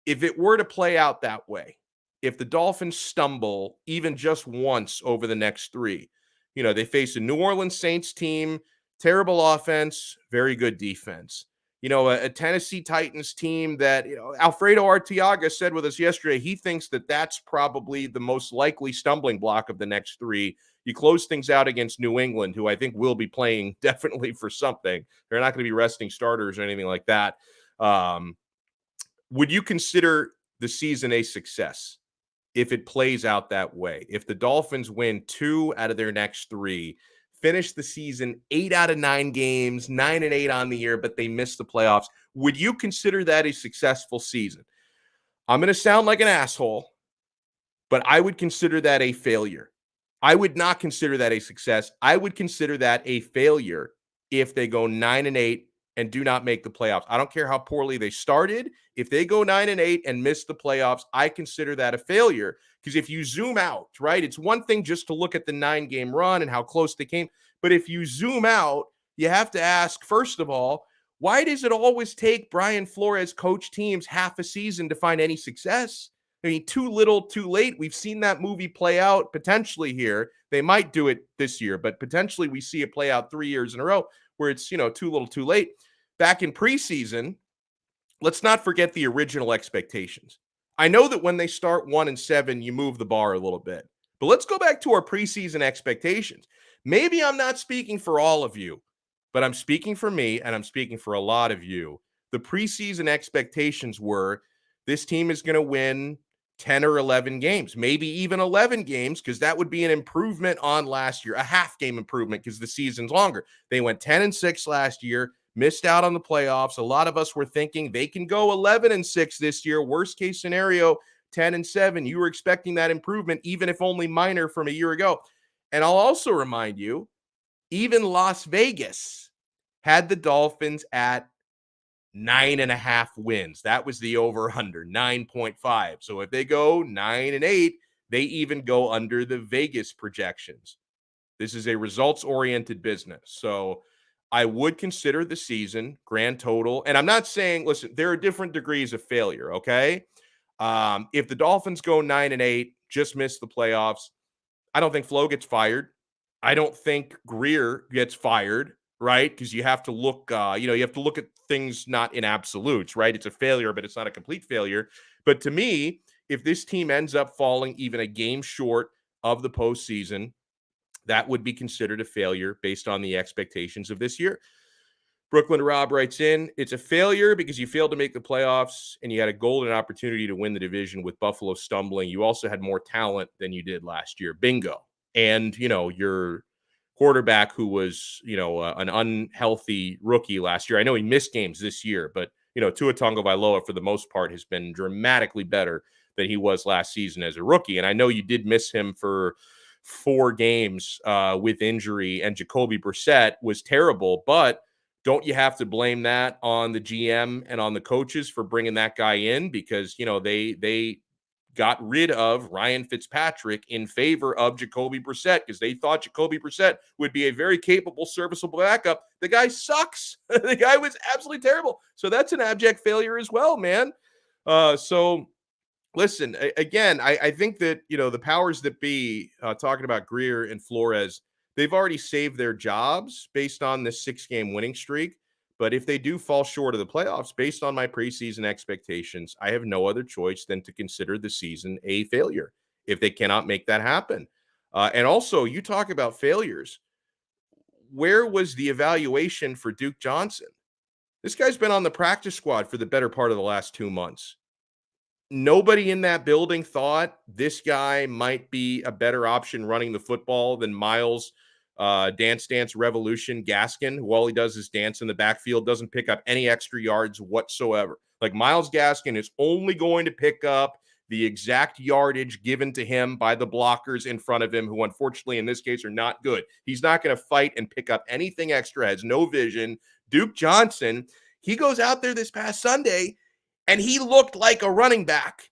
If it were to play out that way, if the Dolphins stumble even just once over the next 3, they face a New Orleans Saints team, terrible offense, very good defense. A Tennessee Titans team that, Alfredo Arteaga said with us yesterday, he thinks that that's probably the most likely stumbling block of the next 3. You close things out against New England, who I think will be playing definitely for something. They're not going to be resting starters or anything like that. Would you consider the season a success if it plays out that way? If the Dolphins win 2 out of their next 3, finish the season 8 out of 9 games, 9-8 on the year, but they missed the playoffs, would you consider that a successful season? I'm going to sound like an asshole, but I would consider that a failure. I would not consider that a success. I would consider that a failure if they go 9-8 and do not make the playoffs. I don't care how poorly they started. If they go 9-8 and miss the playoffs, I consider that a failure. Because if you zoom out, right, it's one thing just to look at the 9-game run and how close they came. But if you zoom out, you have to ask, first of all, why does it always take Brian Flores coach teams half a season to find any success? I mean, too little, too late. We've seen that movie play out potentially here. They might do it this year, but potentially we see it play out 3 years in a row where it's, too little, too late. Back in preseason, let's not forget the original expectations. I know that when they start 1-7, you move the bar a little bit. But let's go back to our preseason expectations. Maybe I'm not speaking for all of you, but I'm speaking for me, and I'm speaking for a lot of you. The preseason expectations were this team is going to win 10 or 11 games, maybe even 11 games, because that would be an improvement on last year, a half-game improvement because the season's longer. They went 10-6 last year, missed out on the playoffs. A lot of us were thinking they can go 11-6 this year. Worst case scenario, 10-7. You were expecting that improvement, even if only minor, from a year ago. And I'll also remind you, even Las Vegas had the Dolphins at 9.5 wins. That was the over-under, 9.5. So if they go 9-8, they even go under the Vegas projections. This is a results-oriented business. So I would consider the season grand total. And I'm not saying, listen, there are different degrees of failure, okay? If the Dolphins go 9-8, just miss the playoffs, I don't think Flo gets fired. I don't think Greer gets fired, right? Because you have to look, you have to look at things not in absolutes, right? It's a failure, but it's not a complete failure. But to me, if this team ends up falling even a game short of the postseason, that would be considered a failure based on the expectations of this year. Brooklyn Rob writes in, it's a failure because you failed to make the playoffs and you had a golden opportunity to win the division with Buffalo stumbling. You also had more talent than you did last year. Bingo. And, your quarterback who was, an unhealthy rookie last year. I know he missed games this year, but, Tua Tagovailoa, for the most part, has been dramatically better than he was last season as a rookie. And I know you did miss him for 4 games with injury, and Jacoby Brissett was terrible, but don't you have to blame that on the GM and on the coaches for bringing that guy in? Because, they got rid of Ryan Fitzpatrick in favor of Jacoby Brissett because they thought Jacoby Brissett would be a very capable, serviceable backup. The guy sucks. The guy was absolutely terrible. So that's an abject failure as well, man. So listen, again, I think that, the powers that be, talking about Greer and Flores, they've already saved their jobs based on this 6-game winning streak. But if they do fall short of the playoffs, based on my preseason expectations, I have no other choice than to consider the season a failure if they cannot make that happen. And also, you talk about failures. Where was the evaluation for Duke Johnson? This guy's been on the practice squad for the better part of the last 2 months. Nobody in that building thought this guy might be a better option running the football than Miles Dance Dance Revolution Gaskin, who all he does is dance in the backfield, doesn't pick up any extra yards whatsoever. Like, Miles Gaskin is only going to pick up the exact yardage given to him by the blockers in front of him, who unfortunately in this case are not good. He's not going to fight and pick up anything extra, has no vision. Duke Johnson, he goes out there this past Sunday and he looked like a running back.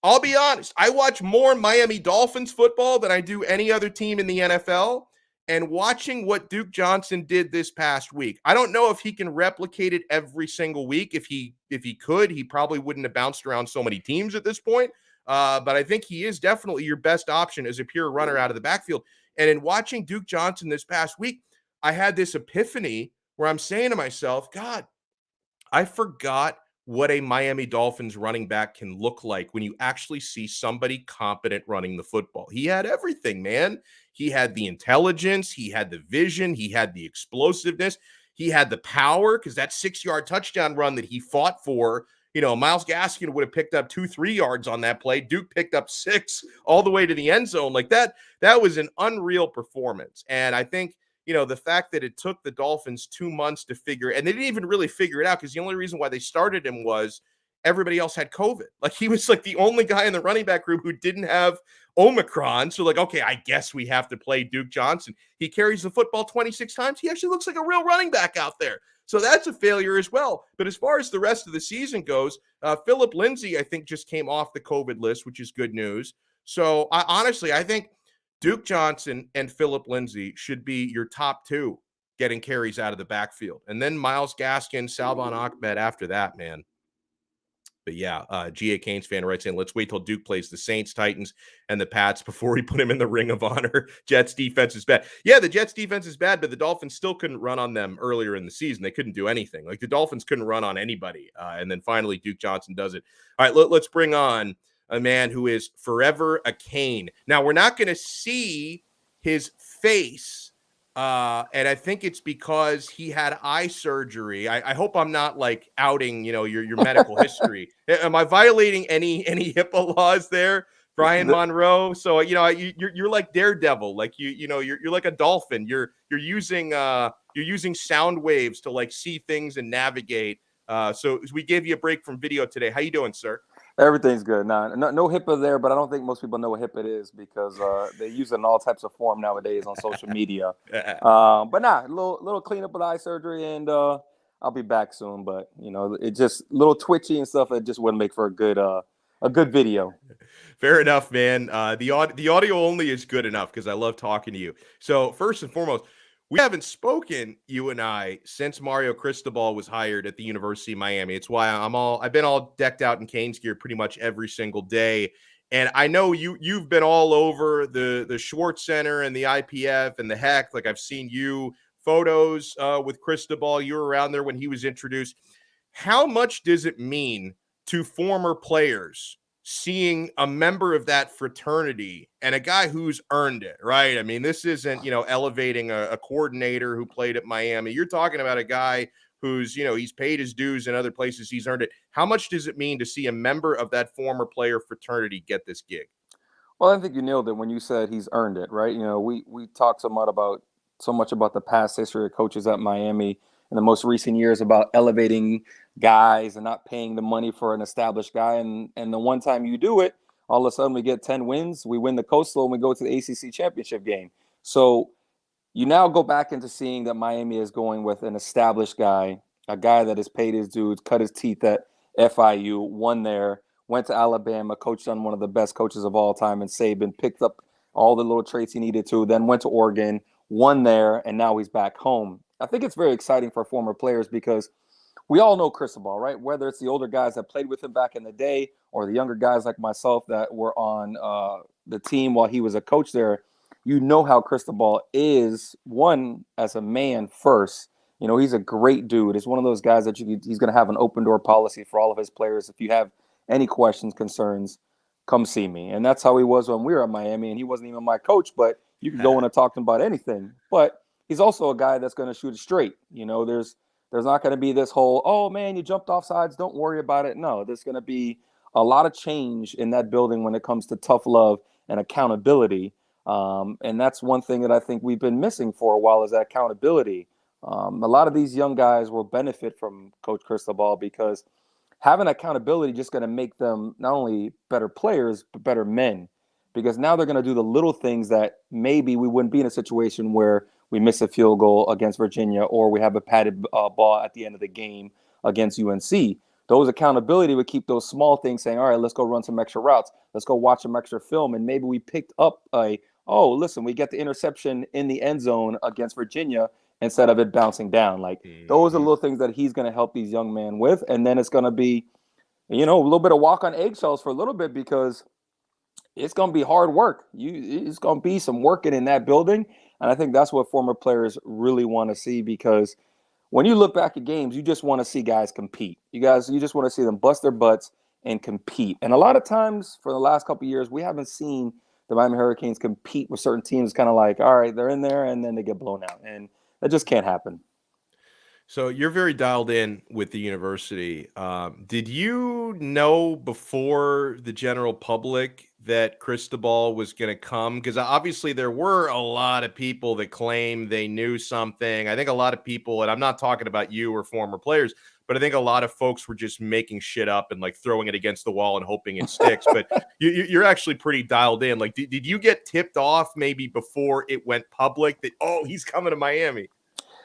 I'll be honest. I watch more Miami Dolphins football than I do any other team in the NFL. And watching what Duke Johnson did this past week, I don't know if he can replicate it every single week. If he could, he probably wouldn't have bounced around so many teams at this point. But I think he is definitely your best option as a pure runner out of the backfield. And in watching Duke Johnson this past week, I had this epiphany where I'm saying to myself, God, I forgot what a Miami Dolphins running back can look like when you actually see somebody competent running the football. He had everything, man. He had the intelligence, he had the vision, he had the explosiveness, he had the power, because that 6-yard touchdown run that he fought for, Myles Gaskin would have picked up 2-3 yards on that play. Duke picked up 6 all the way to the end zone. Like that was an unreal performance. And I think, the fact that it took the Dolphins 2 months to figure, and they didn't even really figure it out, because the only reason why they started him was everybody else had COVID. Like, he was like the only guy in the running back group who didn't have Omicron. So, like, okay, I guess we have to play Duke Johnson. He carries the football 26 times. He actually looks like a real running back out there. So that's a failure as well. But as far as the rest of the season goes, Philip Lindsay, I think, just came off the COVID list, which is good news. So honestly, I think Duke Johnson and Philip Lindsay should be your top 2 getting carries out of the backfield. And then Myles Gaskin, Salvon Ahmed after that, man. But yeah, G.A. Canes fan writes in, let's wait till Duke plays the Saints, Titans, and the Pats before we put him in the Ring of Honor. Jets defense is bad. Yeah, the Jets defense is bad, but the Dolphins still couldn't run on them earlier in the season. They couldn't do anything. Like, the Dolphins couldn't run on anybody. And then finally, Duke Johnson does it. All right, let's bring on a man who is forever a Cane. Now, we're not going to see his face, and I think it's because he had eye surgery. I hope I'm not like outing, your medical history. Am I violating any HIPAA laws there, Brian Monroe? So, you're like Daredevil, like you're like a dolphin. You're using sound waves to like see things and navigate. So we gave you a break from video today. How you doing, sir? Everything's good. No HIPAA there, but I don't think most people know what HIPAA is because they use it in all types of form nowadays on social media. But a little cleanup with eye surgery, and I'll be back soon. But it just a little twitchy and stuff. It just wouldn't make for a good video. Fair enough, man. The audio only is good enough because I love talking to you. So first and foremost, we haven't spoken, you and I, since Mario Cristobal was hired at the University of Miami. It's why I've been all decked out in Canes gear pretty much every single day. And I know you've been all over the Schwartz Center and the IPF and the heck. Like, I've seen you photos with Cristobal. You were around there when he was introduced. How much does it mean to former players seeing a member of that fraternity and a guy who's earned it, right? I mean, this isn't, elevating a coordinator who played at Miami. You're talking about a guy who's, he's paid his dues in other places. He's earned it. How much does it mean to see a member of that former player fraternity get this gig? Well, I think you nailed it when you said he's earned it, right? We talk so much about so much about the past history of coaches at Miami in the most recent years about elevating guys and not paying the money for an established guy. And the one time you do it, all of a sudden we get 10 wins, we win the Coastal, and we go to the ACC championship game. So you now go back into seeing that Miami is going with an established guy, a guy that has paid his dues, cut his teeth at FIU, won there, went to Alabama, coached on one of the best coaches of all time in Saban, picked up all the little traits he needed to, then went to Oregon, won there, and now he's back home. I think it's very exciting for former players because we all know Cristobal, right? Whether it's the older guys that played with him back in the day or the younger guys like myself that were on the team while he was a coach there, you know how Cristobal is, one, as a man first. You know, he's a great dude. He's one of those guys that he's going to have an open door policy for all of his players. If you have any questions, concerns, come see me. And that's how he was when we were at Miami. And he wasn't even my coach, but you could go in and talk to him about anything. But he's also a guy that's going to shoot it straight. You know, there's not going to be this whole, oh, man, you jumped off sides, don't worry about it. No, there's going to be a lot of change in that building when it comes to tough love and accountability. And that's one thing that I think we've been missing for a while is that accountability. A lot of these young guys will benefit from Coach Cristobal because having accountability just going to make them not only better players, but better men. Because now they're going to do the little things that maybe we wouldn't be in a situation where we miss a field goal against Virginia or we have a padded ball at the end of the game against UNC. Those accountability would keep those small things saying, all right, let's go run some extra routes. Let's go watch some extra film. And maybe we picked up we get the interception in the end zone against Virginia instead of it bouncing down. Like those are little things that he's going to help these young men with. And then it's going to be, a little bit of walk on eggshells for a little bit because it's going to be hard work. It's going to be some working in that building. And I think that's what former players really want to see because when you look back at games, you just want to see guys compete. You just want to see them bust their butts and compete. And a lot of times for the last couple of years, we haven't seen the Miami Hurricanes compete with certain teams kind of like, all right, they're in there and then they get blown out. And that just can't happen. So you're very dialed in with the university. Did you know before the general public that Cristobal was going to come? Because obviously there were a lot of people that claim they knew something. I think a lot of people, and I'm not talking about you or former players, but I think a lot of folks were just making shit up and like throwing it against the wall and hoping it sticks. But you're actually pretty dialed in. Like, did you get tipped off maybe before it went public that, oh, he's coming to Miami?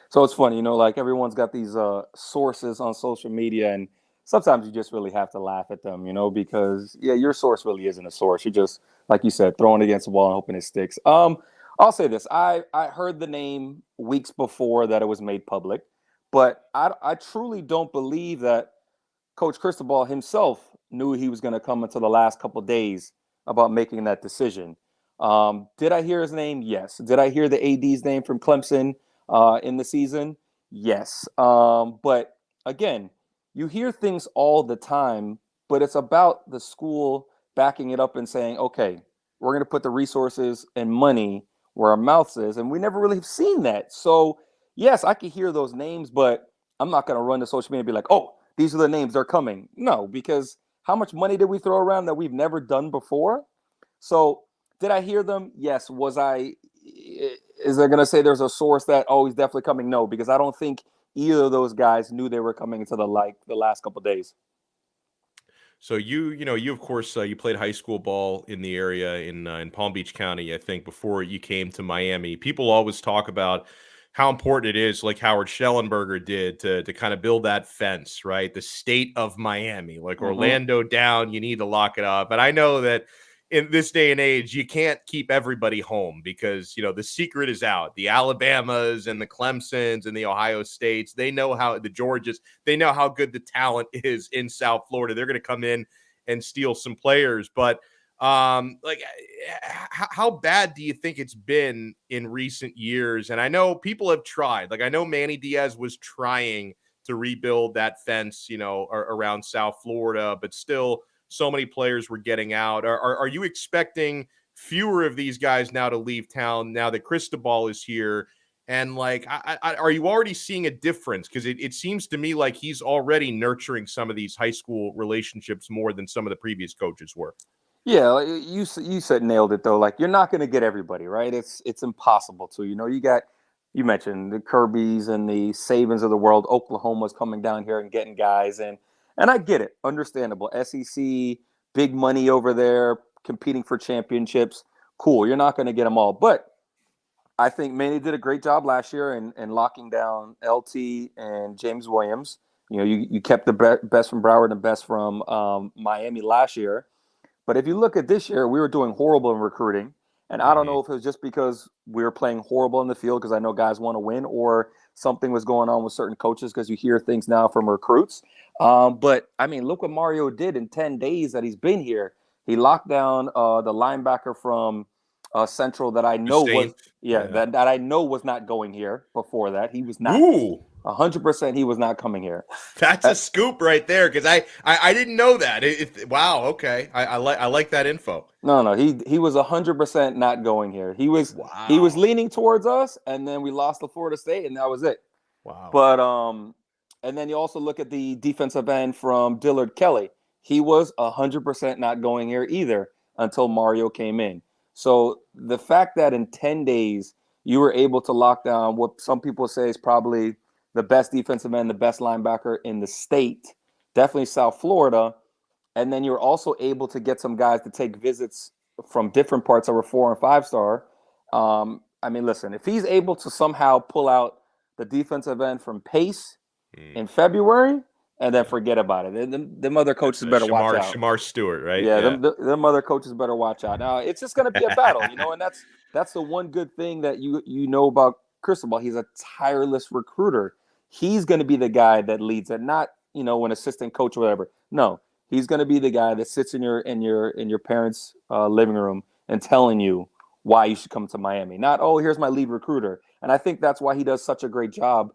So it's funny, like everyone's got these sources on social media, and sometimes you just really have to laugh at them, because your source really isn't a source. You're just, like you said, throwing it against the wall and hoping it sticks. I'll say this: I heard the name weeks before that it was made public, but I truly don't believe that Coach Cristobal himself knew he was going to come until the last couple of days about making that decision. Did I hear his name? Yes. Did I hear the AD's name from Clemson in the season? Yes. But again, you hear things all the time, but it's about the school backing it up and saying, okay, we're going to put the resources and money where our mouth is. And we never really have seen that. So yes, I could hear those names, but I'm not going to run to social media and be like, oh, these are the names, they're coming. No, because how much money did we throw around that we've never done before? So did I hear them? Yes. Is there going to say there's a source that, oh, he's definitely coming? No, because I don't think either of those guys knew they were coming into the last couple of days. So you of course you played high school ball in the area in Palm Beach County, I think, before you came to Miami. People always talk about how important it is, like Howard Schellenberger did, to kind of build that fence, right? The state of Miami, like Orlando down, you need to lock it up. And I know that in this day and age, you can't keep everybody home because, the secret is out. The Alabamas and the Clemsons and the Ohio States, they know how the Georgias, they know how good the talent is in South Florida. They're going to come in and steal some players. But how bad do you think it's been in recent years? And I know people have tried. Like, I know Manny Diaz was trying to rebuild that fence, around South Florida, but still so many players were getting out. Are you expecting fewer of these guys now to leave town now that Cristobal is here? And are you already seeing a difference? Because it seems to me like he's already nurturing some of these high school relationships more than some of the previous coaches were. Yeah, you said nailed it though. Like, you're not going to get everybody, right? It's impossible to. You got you mentioned the Kirbys and the Sabins of the world. Oklahoma's coming down here and getting guys, and I get it, understandable. SEC, big money over there, competing for championships. Cool, you're not going to get them all, but I think Manny did a great job last year in locking down LT and James Williams. You know, you kept the best from Broward and the best from Miami last year. But if you look at this year, we were doing horrible in recruiting. And I don't know if it was just because we were playing horrible in the field because I know guys want to win, or something was going on with certain coaches because you hear things now from recruits. But, I mean, look what Mario did in 10 days that he's been here. He locked down the linebacker from Central that I know was that I know was not going here before that. He was not. Ooh. 100% he was not coming here. That's a scoop right there, because I didn't know that. Wow, okay. I like that info. No, he was 100% not going here. He was leaning towards us, and then we lost to Florida State, and that was it. Wow. But and then you also look at the defensive end from Dillard Kelly. He was 100% not going here either until Mario came in. So the fact that in 10 days you were able to lock down what some people say is probably the best defensive end, the best linebacker in the state, definitely South Florida. And then you're also able to get some guys to take visits from different parts of our 4 and 5 star. I mean, listen, if he's able to somehow pull out the defensive end from Pace in February, and then forget about it. Them other coaches better watch out. Shamar Stewart, right? Yeah, them other coaches better watch out. Now, it's just going to be a battle, you know, and that's the one good thing that you know about Cristobal. He's a tireless recruiter. He's going to be the guy that leads it, not, you know, an assistant coach or whatever. No, he's going to be the guy that sits in your parents' living room and telling you why you should come to Miami. Not, oh, here's my lead recruiter. And I think that's why he does such a great job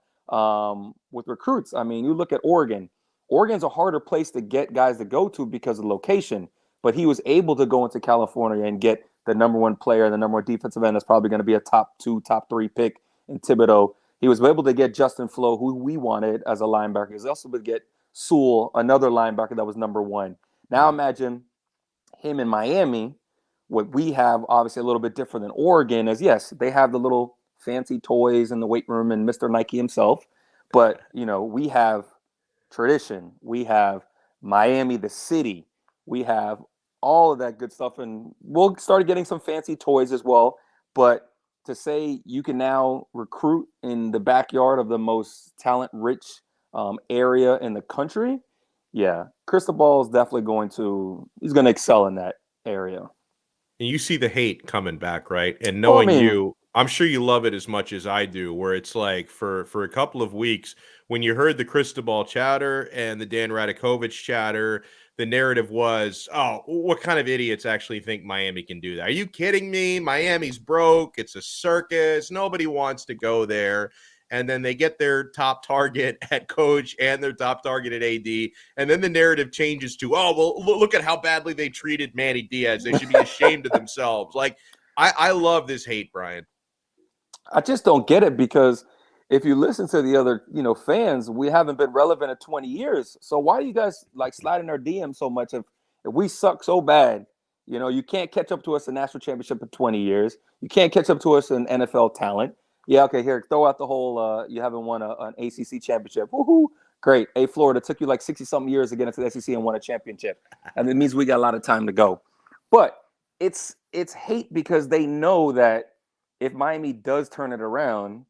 with recruits. I mean, you look at Oregon. Oregon's a harder place to get guys to go to because of location, but he was able to go into California and get the number one player, the number one defensive end that's probably going to be a top 2, top 3 pick in Thibodeau. He was able to get Justin Flo, who we wanted as a linebacker. He was also able to get Sewell, another linebacker that was number 1. Now imagine him in Miami. What we have, obviously a little bit different than Oregon, is yes, they have the little fancy toys in the weight room and Mr. Nike himself. But, you know, we have tradition. We have Miami, the city. We have all of that good stuff. And we'll start getting some fancy toys as well. But to say you can now recruit in the backyard of the most talent-rich area in the country, yeah, Cristobal is definitely going to excel in that area. And you see the hate coming back, right? And knowing you, I'm sure you love it as much as I do, where it's like for a couple of weeks, when you heard the Cristobal chatter and the Dan Radakovich chatter, the narrative was, oh, what kind of idiots actually think Miami can do that? Are you kidding me? Miami's broke. It's a circus. Nobody wants to go there. And then they get their top target at coach and their top target at AD. And then the narrative changes to, oh, well, look at how badly they treated Manny Diaz. They should be ashamed of themselves. Like, I love this hate, Brian. I just don't get it, because if you listen to the other, you know, fans, we haven't been relevant in 20 years. So why do you guys like sliding our DM so much? If we suck so bad, you know, you can't catch up to us in national championship in 20 years. You can't catch up to us in NFL talent. Yeah, okay, here, throw out the whole you haven't won an ACC championship. Woohoo! Great. Hey, Florida, took you like 60-something years to get into the SEC and won a championship. And it means we got a lot of time to go. But it's hate because they know that if Miami does turn it around,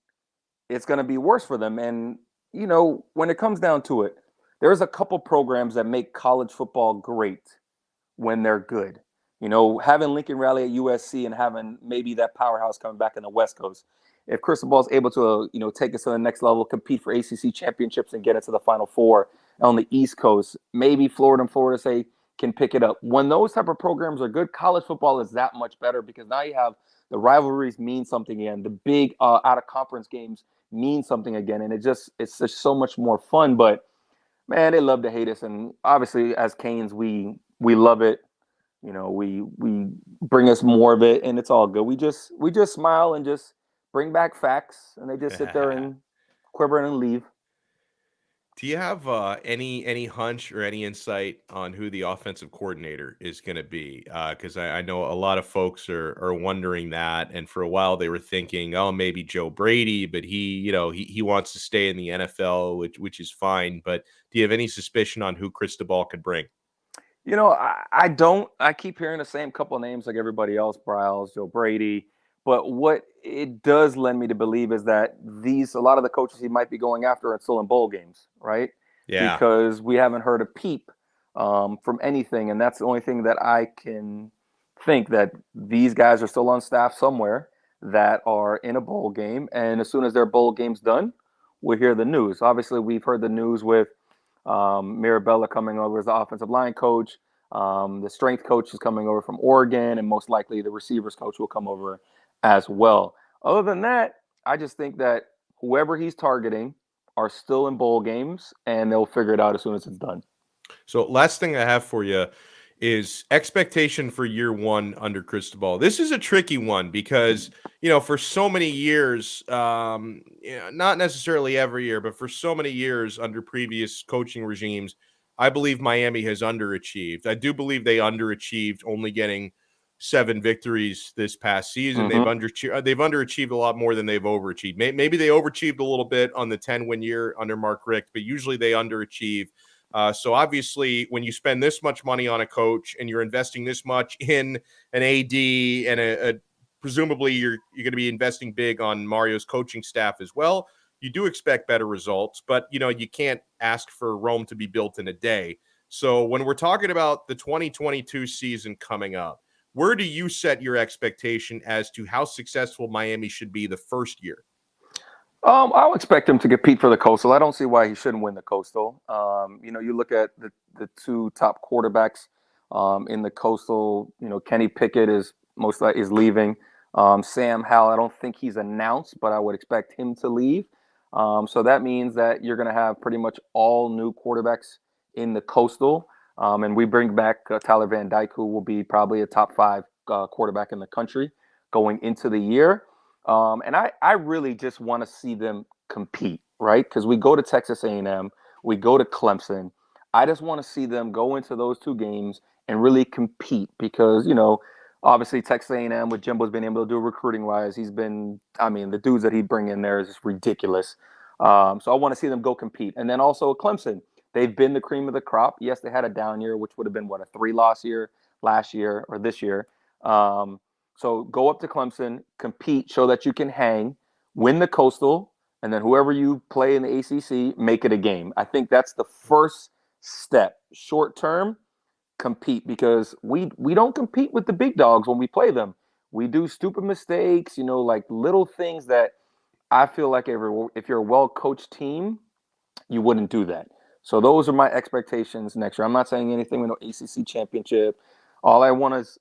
it's going to be worse for them. And, you know, when it comes down to it, there's a couple programs that make college football great when they're good. You know, having Lincoln Riley at USC and having maybe that powerhouse coming back in the West Coast. If Cristobal is able to, you know, take us to the next level, compete for ACC championships and get into the Final Four on the East Coast, maybe Florida and Florida State can pick it up. When those type of programs are good, college football is that much better, because now you have the rivalries mean something again. The big out-of-conference games mean something again, and it's just so much more fun. But, man, they love to hate us, and obviously as Canes, we love it. You know, we bring us more of it, and it's all good. We just smile and just bring back facts, and they just sit there and quiver and leave. Do you have any hunch or any insight on who the offensive coordinator is going to be? Because I know a lot of folks are wondering that, and for a while they were thinking, oh, maybe Joe Brady, but he wants to stay in the NFL, which is fine. But do you have any suspicion on who Cristobal could bring? I don't. I keep hearing the same couple of names like everybody else, Bryles, Joe Brady. But what it does lend me to believe is that a lot of the coaches he might be going after are still in bowl games, right? Yeah. Because we haven't heard a peep from anything. And that's the only thing that I can think, that these guys are still on staff somewhere that are in a bowl game. And as soon as their bowl game's done, we'll hear the news. Obviously, we've heard the news with Mirabella coming over as the offensive line coach. The strength coach is coming over from Oregon, and most likely the receivers coach will come over as well. Other than that, I just think that whoever he's targeting are still in bowl games, and they'll figure it out as soon as it's done. So last thing I have for you is expectation for year one under Cristobal. This is a tricky one because, for so many years, not necessarily every year, but for so many years under previous coaching regimes, I believe Miami has underachieved. I do believe they underachieved, only getting 7 victories this past season. Mm-hmm. They've underachieved a lot more than they've overachieved. Maybe they overachieved a little bit on the 10-win year under Mark Richt, but usually they underachieve. So obviously, when you spend this much money on a coach and you're investing this much in an AD and presumably you're going to be investing big on Mario's coaching staff as well, you do expect better results. But you can't ask for Rome to be built in a day. So when we're talking about the 2022 season coming up, where do you set your expectation as to how successful Miami should be the first year? I would expect him to compete for the Coastal. I don't see why he shouldn't win the Coastal. You look at the 2 top quarterbacks in the Coastal. Kenny Pickett is leaving. Sam Howell, I don't think he's announced, but I would expect him to leave. So that means that you're going to have pretty much all new quarterbacks in the Coastal. And we bring back Tyler Van Dyke, who will be probably a top 5 quarterback in the country going into the year. And I really just want to see them compete, right? Because we go to Texas A&M, we go to Clemson. I just want to see them go into those 2 games and really compete because, obviously Texas A&M with Jimbo's been able to do recruiting-wise. The dudes that he'd bring in there is just ridiculous. So I want to see them go compete. And then also Clemson, they've been the cream of the crop. Yes, they had a down year, which would have been, a 3-loss year last year or this year. So go up to Clemson, compete, show that you can hang, win the Coastal, and then whoever you play in the ACC, make it a game. I think that's the first step. Short term, compete, because we don't compete with the big dogs when we play them. We do stupid mistakes, like little things that I feel like if you're a well-coached team, you wouldn't do that. So those are my expectations next year. I'm not saying anything with no ACC championship. All I want is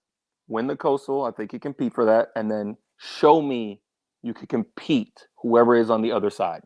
win the Coastal. I think you compete for that. And then show me you can compete, whoever is on the other side.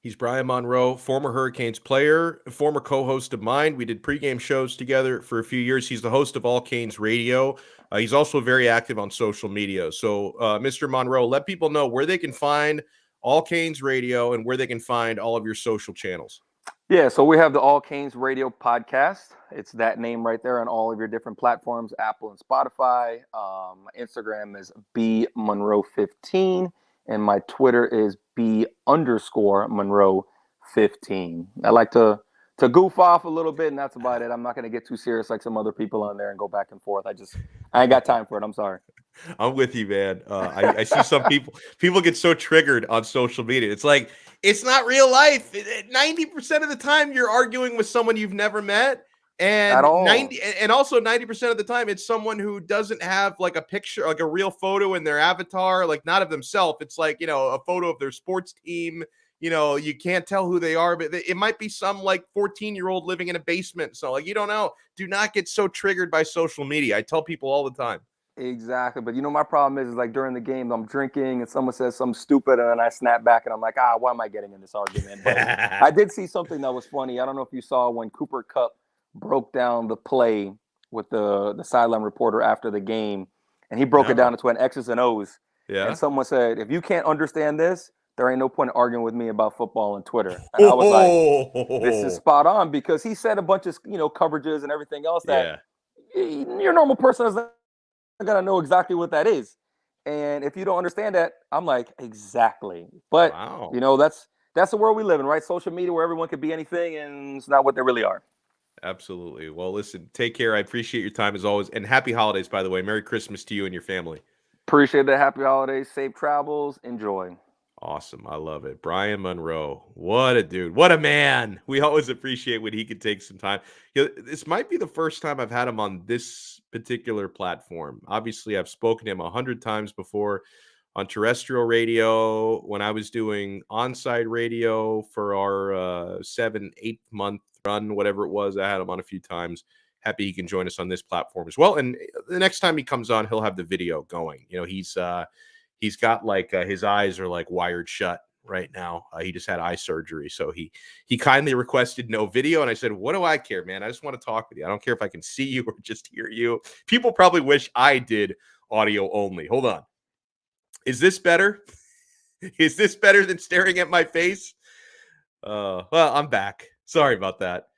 He's Brian Monroe, former Hurricanes player, former co-host of mine. We did pregame shows together for a few years. He's the host of All Canes Radio. He's also very active on social media. So, Mr. Monroe, let people know where they can find All Canes Radio and where they can find all of your social channels. Yeah, so we have the All Canes Radio podcast. It's that name right there on all of your different platforms, Apple and Spotify. My Instagram is bmonroe15, and my Twitter is b_Monroe15. I like to goof off a little bit, and that's about it. I'm not going to get too serious like some other people on there and go back and forth. I ain't got time for it. I'm sorry. I'm with you, man. I see some people get so triggered on social media. It's like, it's not real life. 90% of the time you're arguing with someone you've never met. And At all. 90% of the time it's someone who doesn't have like a picture, like a real photo in their avatar, like not of themselves. It's like, a photo of their sports team. You can't tell who they are, but it might be some like 14-year-old living in a basement. So like, you don't know. Do not get so triggered by social media. I tell people all the time. Exactly. But my problem is like during the game, I'm drinking and someone says something stupid and then I snap back and I'm like, why am I getting in this argument? But I did see something that was funny. I don't know if you saw when Cooper Kupp broke down the play with the sideline reporter after the game, and he broke it down into an X's and O's. Yeah. And someone said, if you can't understand this, there ain't no point in arguing with me about football on Twitter. And I was like, this is spot on, because he said a bunch of, coverages and everything else that Yeah. your normal person is not going to know exactly what that is. And if you don't understand that, I'm like, exactly. But, Wow. that's the world we live in, right? Social media, where everyone could be anything, and it's not what they really are. Absolutely. Well, listen, take care. I appreciate your time as always. And happy holidays, by the way. Merry Christmas to you and your family. Appreciate the happy holidays, safe travels, enjoy. Awesome. I love it. Brian Monroe. What a dude. What a man. We always appreciate when he could take some time. This might be the first time I've had him on this particular platform. Obviously, I've spoken to him 100 times before on terrestrial radio when I was doing onside radio for our 7-8 month run, whatever it was. I had him on a few times. Happy he can join us on this platform as well. And the next time he comes on, he'll have the video going. He's got like his eyes are like wired shut right now. He just had eye surgery. So he kindly requested no video. And I said, what do I care, man? I just want to talk with you. I don't care if I can see you or just hear you. People probably wish I did audio only. Hold on. Is this better? Is this better than staring at my face? Well, I'm back. Sorry about that.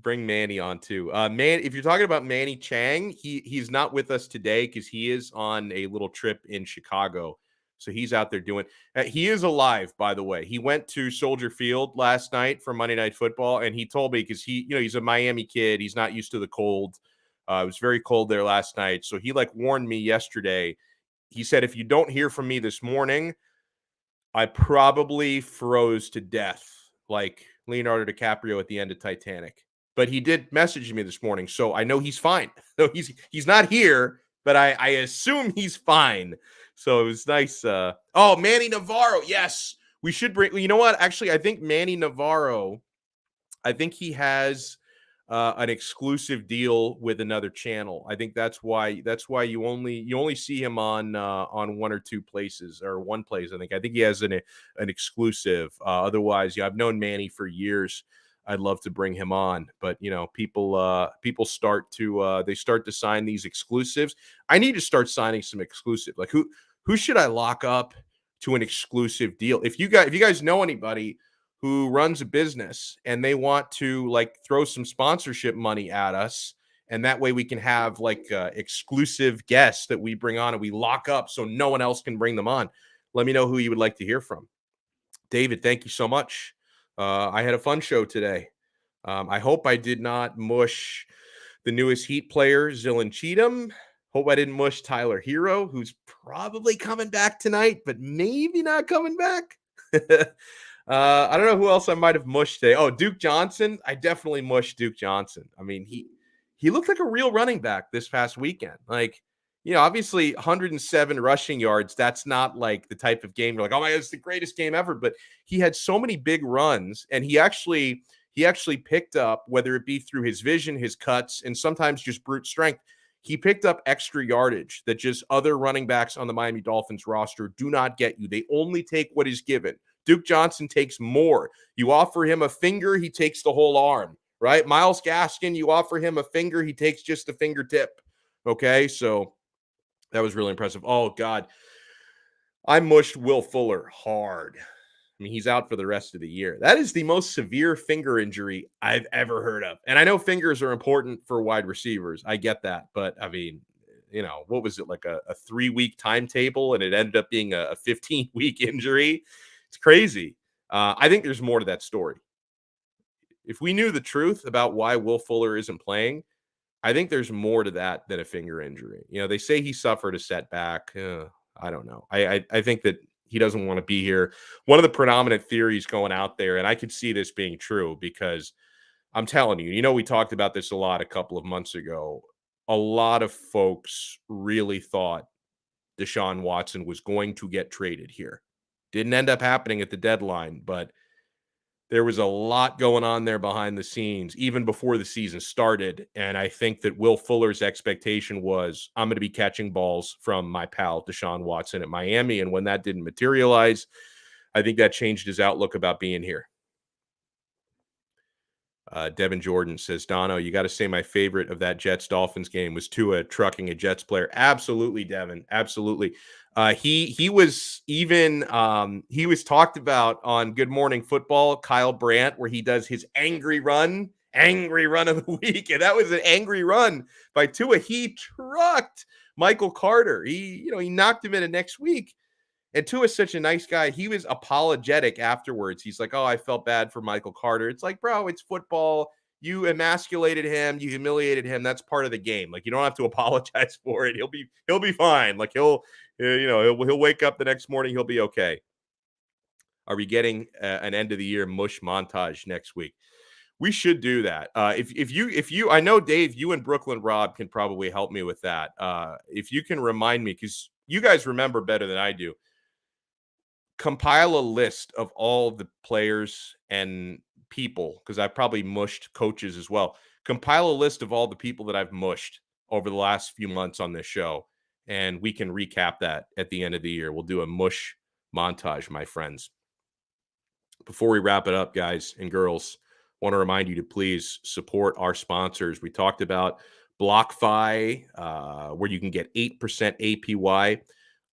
Bring Manny on too. If you're talking about Manny Chang, he's not with us today because he is on a little trip in Chicago. So he's out there doing. He is alive, by the way. He went to Soldier Field last night for Monday Night Football, and he told me because he's a Miami kid. He's not used to the cold. It was very cold there last night, so he warned me yesterday. He said, if you don't hear from me this morning, I probably froze to death like Leonardo DiCaprio at the end of Titanic. But he did message me this morning, so I know he's fine. So he's not here, but I assume he's fine. So it was nice. Manny Navarro. Yes, we should bring. You know what? Actually, I think Manny Navarro. I think he has an exclusive deal with another channel. I think that's why you only see him on one or two places or one place. I think he has an exclusive. Otherwise, I've known Manny for years. I'd love to bring him on, but people start to sign these exclusives. I need to start signing some exclusive. Like who should I lock up to an exclusive deal? If you guys know anybody who runs a business and they want to throw some sponsorship money at us, and that way we can have exclusive guests that we bring on and we lock up so no one else can bring them on. Let me know who you would like to hear from. David, thank you so much. I had a fun show today. I hope I did not mush the newest Heat player, Zillan Cheatham. Hope I didn't mush Tyler Hero, who's probably coming back tonight, but maybe not coming back. I don't know who else I might have mushed today. Oh, Duke Johnson. I definitely mushed Duke Johnson. I mean, he looked like a real running back this past weekend. Obviously 107 rushing yards. That's not like the type of game you're like, oh my God, it's the greatest game ever. But he had so many big runs, and he actually picked up, whether it be through his vision, his cuts, and sometimes just brute strength, he picked up extra yardage that just other running backs on the Miami Dolphins roster do not get you. They only take what is given. Duke Johnson takes more. You offer him a finger, he takes the whole arm, right? Myles Gaskin, you offer him a finger, he takes just the fingertip. Okay, so that was really impressive. Oh, God. I mushed Will Fuller hard. I mean, he's out for the rest of the year. That is the most severe finger injury I've ever heard of. And I know fingers are important for wide receivers. I get that. But, I mean, what was it, like a 3-week timetable, and it ended up being a 15-week injury? It's crazy. I think there's more to that story. If we knew the truth about why Will Fuller isn't playing, I think there's more to that than a finger injury. They say he suffered a setback. I don't know. I think that he doesn't want to be here. One of the predominant theories going out there, and I could see this being true because I'm telling you, we talked about this a lot a couple of months ago. A lot of folks really thought Deshaun Watson was going to get traded here. Didn't end up happening at the deadline, but there was a lot going on there behind the scenes, even before the season started. And I think that Will Fuller's expectation was, I'm going to be catching balls from my pal Deshaun Watson at Miami. And when that didn't materialize, I think that changed his outlook about being here. Devin Jordan says, Donno, you got to say my favorite of that Jets-Dolphins game was Tua trucking a Jets player. Absolutely, Devin. Absolutely. He was even he was talked about on Good Morning Football, Kyle Brandt, where he does his angry run of the week. And that was an angry run by Tua. He trucked Michael Carter. He knocked him in next week. And Tua is such a nice guy. He was apologetic afterwards. He's like, oh, I felt bad for Michael Carter. It's like, bro, it's football. You emasculated him. You humiliated him. That's part of the game. Like, you don't have to apologize for it. He'll be fine. Like, he'll wake up the next morning. He'll be okay. Are we getting an end of the year mush montage next week? We should do that. If you, I know, Dave, you and Brooklyn Rob can probably help me with that. If you can remind me, because you guys remember better than I do, compile a list of all the players and people, because I've probably mushed coaches as well. Compile a list of all the people that I've mushed over the last few months on this show, and we can recap that at the end of the year. We'll do a mush montage, my friends. Before we wrap it up, guys and girls, I want to remind you to please support our sponsors. We talked about BlockFi, where you can get 8% APY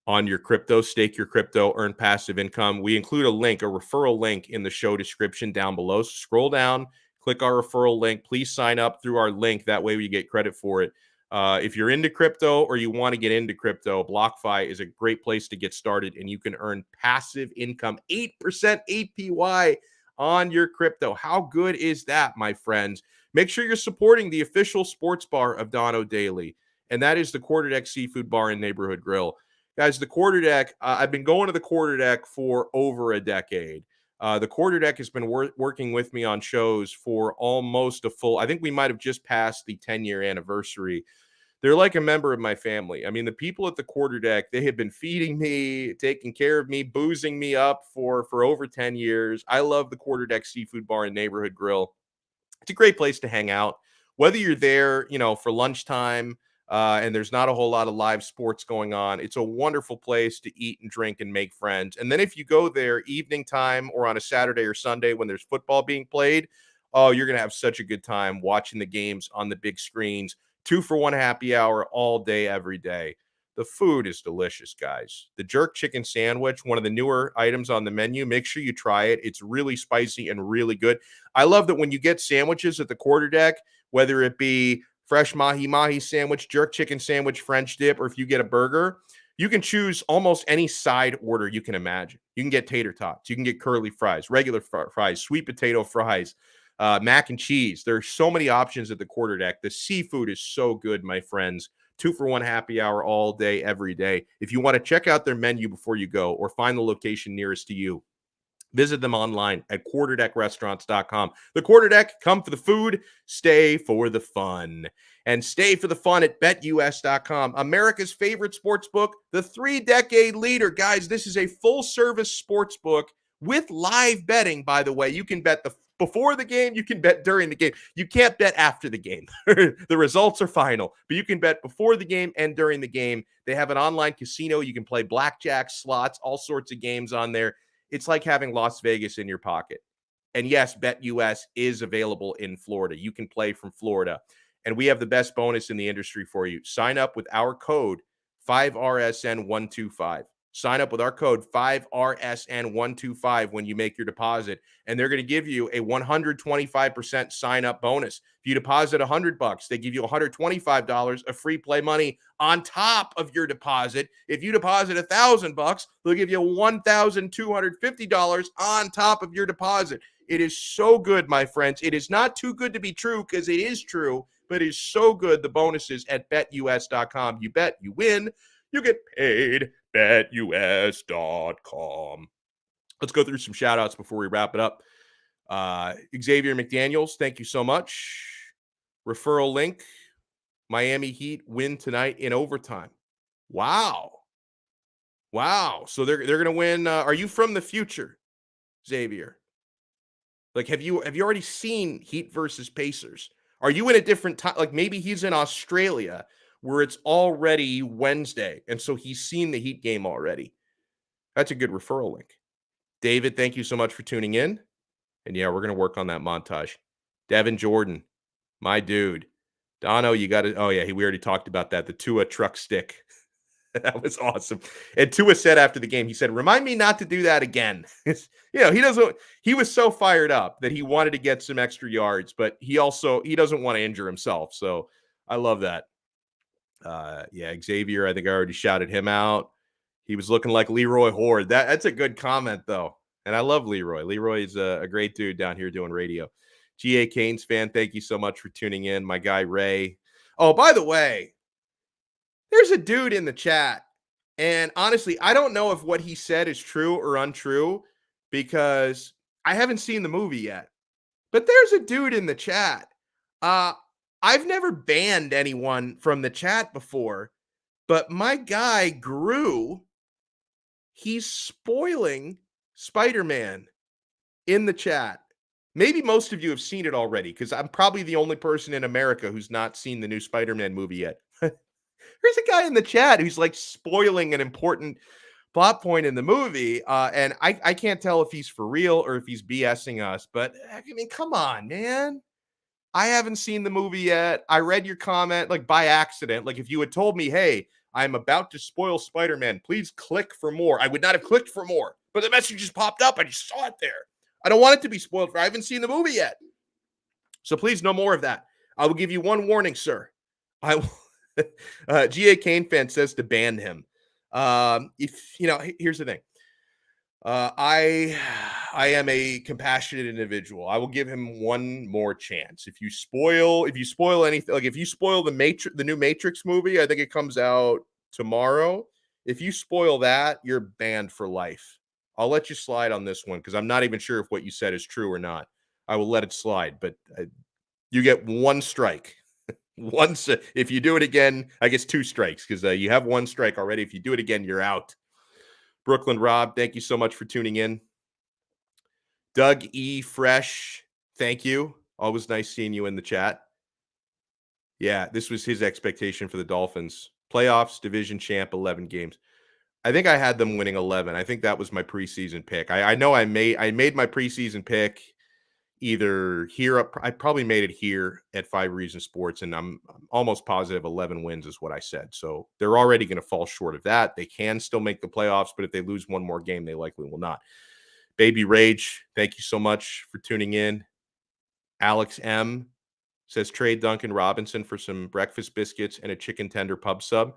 on your crypto, stake your crypto, earn passive income. We include a referral link in the show description down below. So scroll down, click our referral link. Please sign up through our link. That way we get credit for it. If you're into crypto or you want to get into crypto, BlockFi is a great place to get started, and you can earn passive income, 8% APY on your crypto. How good is that, my friends? Make sure you're supporting the official sports bar of Donno Daily, and that is the Quarterdeck Seafood Bar and Neighborhood Grill. Guys, the Quarterdeck, I've been going to the Quarterdeck for over a decade. The Quarterdeck has been working with me on shows for almost a full, I think we might have just passed the 10-year anniversary. They're like a member of my family. I mean, the people at the Quarterdeck, they have been feeding me, taking care of me, boozing me up for over 10 years. I love the Quarterdeck Seafood Bar and Neighborhood Grill. It's a great place to hang out. Whether you're there, for lunchtime, and there's not a whole lot of live sports going on, it's a wonderful place to eat and drink and make friends. And then if you go there evening time or on a Saturday or Sunday when there's football being played, oh, you're going to have such a good time watching the games on the big screens. 2-for-1 happy hour all day, every day. The food is delicious, guys. The jerk chicken sandwich, one of the newer items on the menu, make sure you try it. It's really spicy and really good. I love that when you get sandwiches at the Quarterdeck, whether it be fresh mahi-mahi sandwich, jerk chicken sandwich, French dip, or if you get a burger, you can choose almost any side order you can imagine. You can get tater tots. You can get curly fries, regular fries, sweet potato fries, mac and cheese. There are so many options at the Quarterdeck. The seafood is so good, my friends. 2-for-1 happy hour all day, every day. If you want to check out their menu before you go or find the location nearest to you, visit them online at quarterdeckrestaurants.com. The Quarterdeck, come for the food, stay for the fun. And stay for the fun at betus.com, America's favorite sports book, the 3-decade leader. Guys, this is a full-service sports book with live betting, by the way. You can bet before the game, you can bet during the game. You can't bet after the game. The results are final, but you can bet before the game and during the game. They have an online casino. You can play blackjack, slots, all sorts of games on there. It's like having Las Vegas in your pocket. And yes, BetUS is available in Florida. You can play from Florida. And we have the best bonus in the industry for you. Sign up with our code 5RSN125. Sign up with our code 5RSN125 when you make your deposit, and they're going to give you a 125% sign-up bonus. If you deposit $100, they give you $125 of free play money on top of your deposit. If you deposit $1,000, they'll give you $1,250 on top of your deposit. It is so good, my friends. It is not too good to be true, because it is true, but it is so good. The bonuses at betus.com. You bet, you win, you get paid. betus.com. Let's go through some shout outs before we wrap it up. Xavier McDaniels, thank you so much. Referral link, Miami Heat win tonight in overtime. Wow. So they're going to win. Are you from the future, Xavier? Like, have you already seen Heat versus Pacers? Are you in a different time? Like, maybe he's in Australia where it's already Wednesday, and so he's seen the Heat game already. That's a good referral link. David, thank you so much for tuning in. And yeah, we're going to work on that montage. Devin Jordan, my dude. Donno, you got to. Oh yeah, we already talked about that. The Tua truck stick. That was awesome. And Tua said after the game, he said, "Remind me not to do that again." He doesn't. He was so fired up that he wanted to get some extra yards, but he doesn't want to injure himself. So I love that. Yeah, Xavier, I think I already shouted him out. He was looking like Leroy Horde. That's a good comment though, and I love Leroy. Leroy's a great dude down here doing radio. GA Canes fan, thank you so much for tuning in. My guy Ray. Oh, by the way, there's a dude in the chat, and honestly, I don't know if what he said is true or untrue because I haven't seen the movie yet. But there's a dude in the chat. I've never banned anyone from the chat before, but my guy Gru, he's spoiling Spider-Man in the chat. Maybe most of you have seen it already because I'm probably the only person in America who's not seen the new Spider-Man movie yet. There's a guy in the chat who's like spoiling an important plot point in the movie. And I can't tell if he's for real or if he's BSing us. But I mean, come on, man. I haven't seen the movie yet. I read your comment like by accident. Like if you had told me, hey, I'm about to spoil Spider-Man, please click for more. I would not have clicked for more. But the message just popped up. I just saw it there. I don't want it to be spoiled. I haven't seen the movie yet. So please, no more of that. I will give you one warning, sir. I will. GA Kane fan says to ban him. Here's the thing. I am a compassionate individual. I will give him one more chance. If you spoil anything, like if you spoil the new Matrix movie, I think it comes out tomorrow. If you spoil that, you're banned for life. I'll let you slide on this one because I'm not even sure if what you said is true or not. I will let it slide, but you get one strike. Once, if you do it again, I guess 2 strikes because you have 1 strike already. If you do it again, you're out. Brooklyn Rob, thank you so much for tuning in. Doug E. Fresh, thank you. Always nice seeing you in the chat. Yeah, this was his expectation for the Dolphins. Playoffs, division champ, 11 games. I think I had them winning 11. I think that was my preseason pick. I know I made my preseason pick either here. I probably made it here at 5 Reasons Sports, and I'm almost positive 11 wins is what I said. So they're already going to fall short of that. They can still make the playoffs, but if they lose one more game, they likely will not. Baby Rage, thank you so much for tuning in. Alex M says trade Duncan Robinson for some breakfast biscuits and a chicken tender pub sub.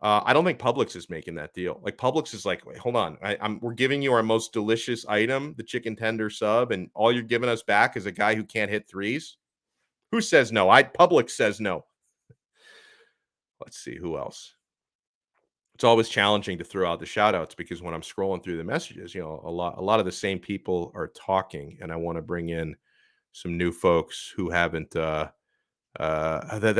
I don't think Publix is making that deal. Like Publix is like, wait, hold on. We're giving you our most delicious item, the chicken tender sub, and all you're giving us back is a guy who can't hit threes. Who says no? Publix says no. Let's see who else. It's always challenging to throw out the shout outs because when I'm scrolling through the messages, a lot of the same people are talking, and I want to bring in some new folks who haven't. That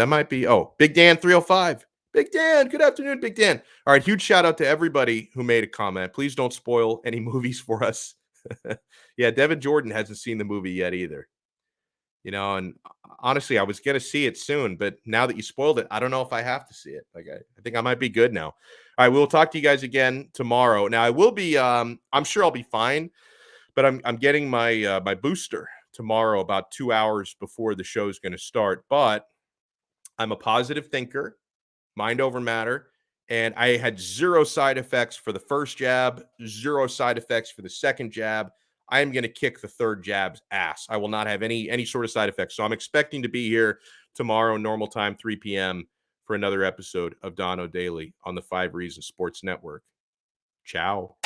might be Big Dan 305. Big Dan, good afternoon, Big Dan. All right, huge shout out to everybody who made a comment. Please don't spoil any movies for us. Yeah, Devin Jordan hasn't seen the movie yet either. And honestly, I was going to see it soon, but now that you spoiled it, I don't know if I have to see it. Like, I think I might be good now. All right, we'll talk to you guys again tomorrow. Now, I will be, I'm sure I'll be fine, but I'm getting my my booster tomorrow about 2 hours before the show is going to start. But I'm a positive thinker. Mind over matter. And I had 0 side effects for the first jab, 0 side effects for the second jab. I am going to kick the third jab's ass. I will not have any sort of side effects. So I'm expecting to be here tomorrow, normal time, 3 p.m. for another episode of Donno Daily on the 5 Reasons Sports Network. Ciao.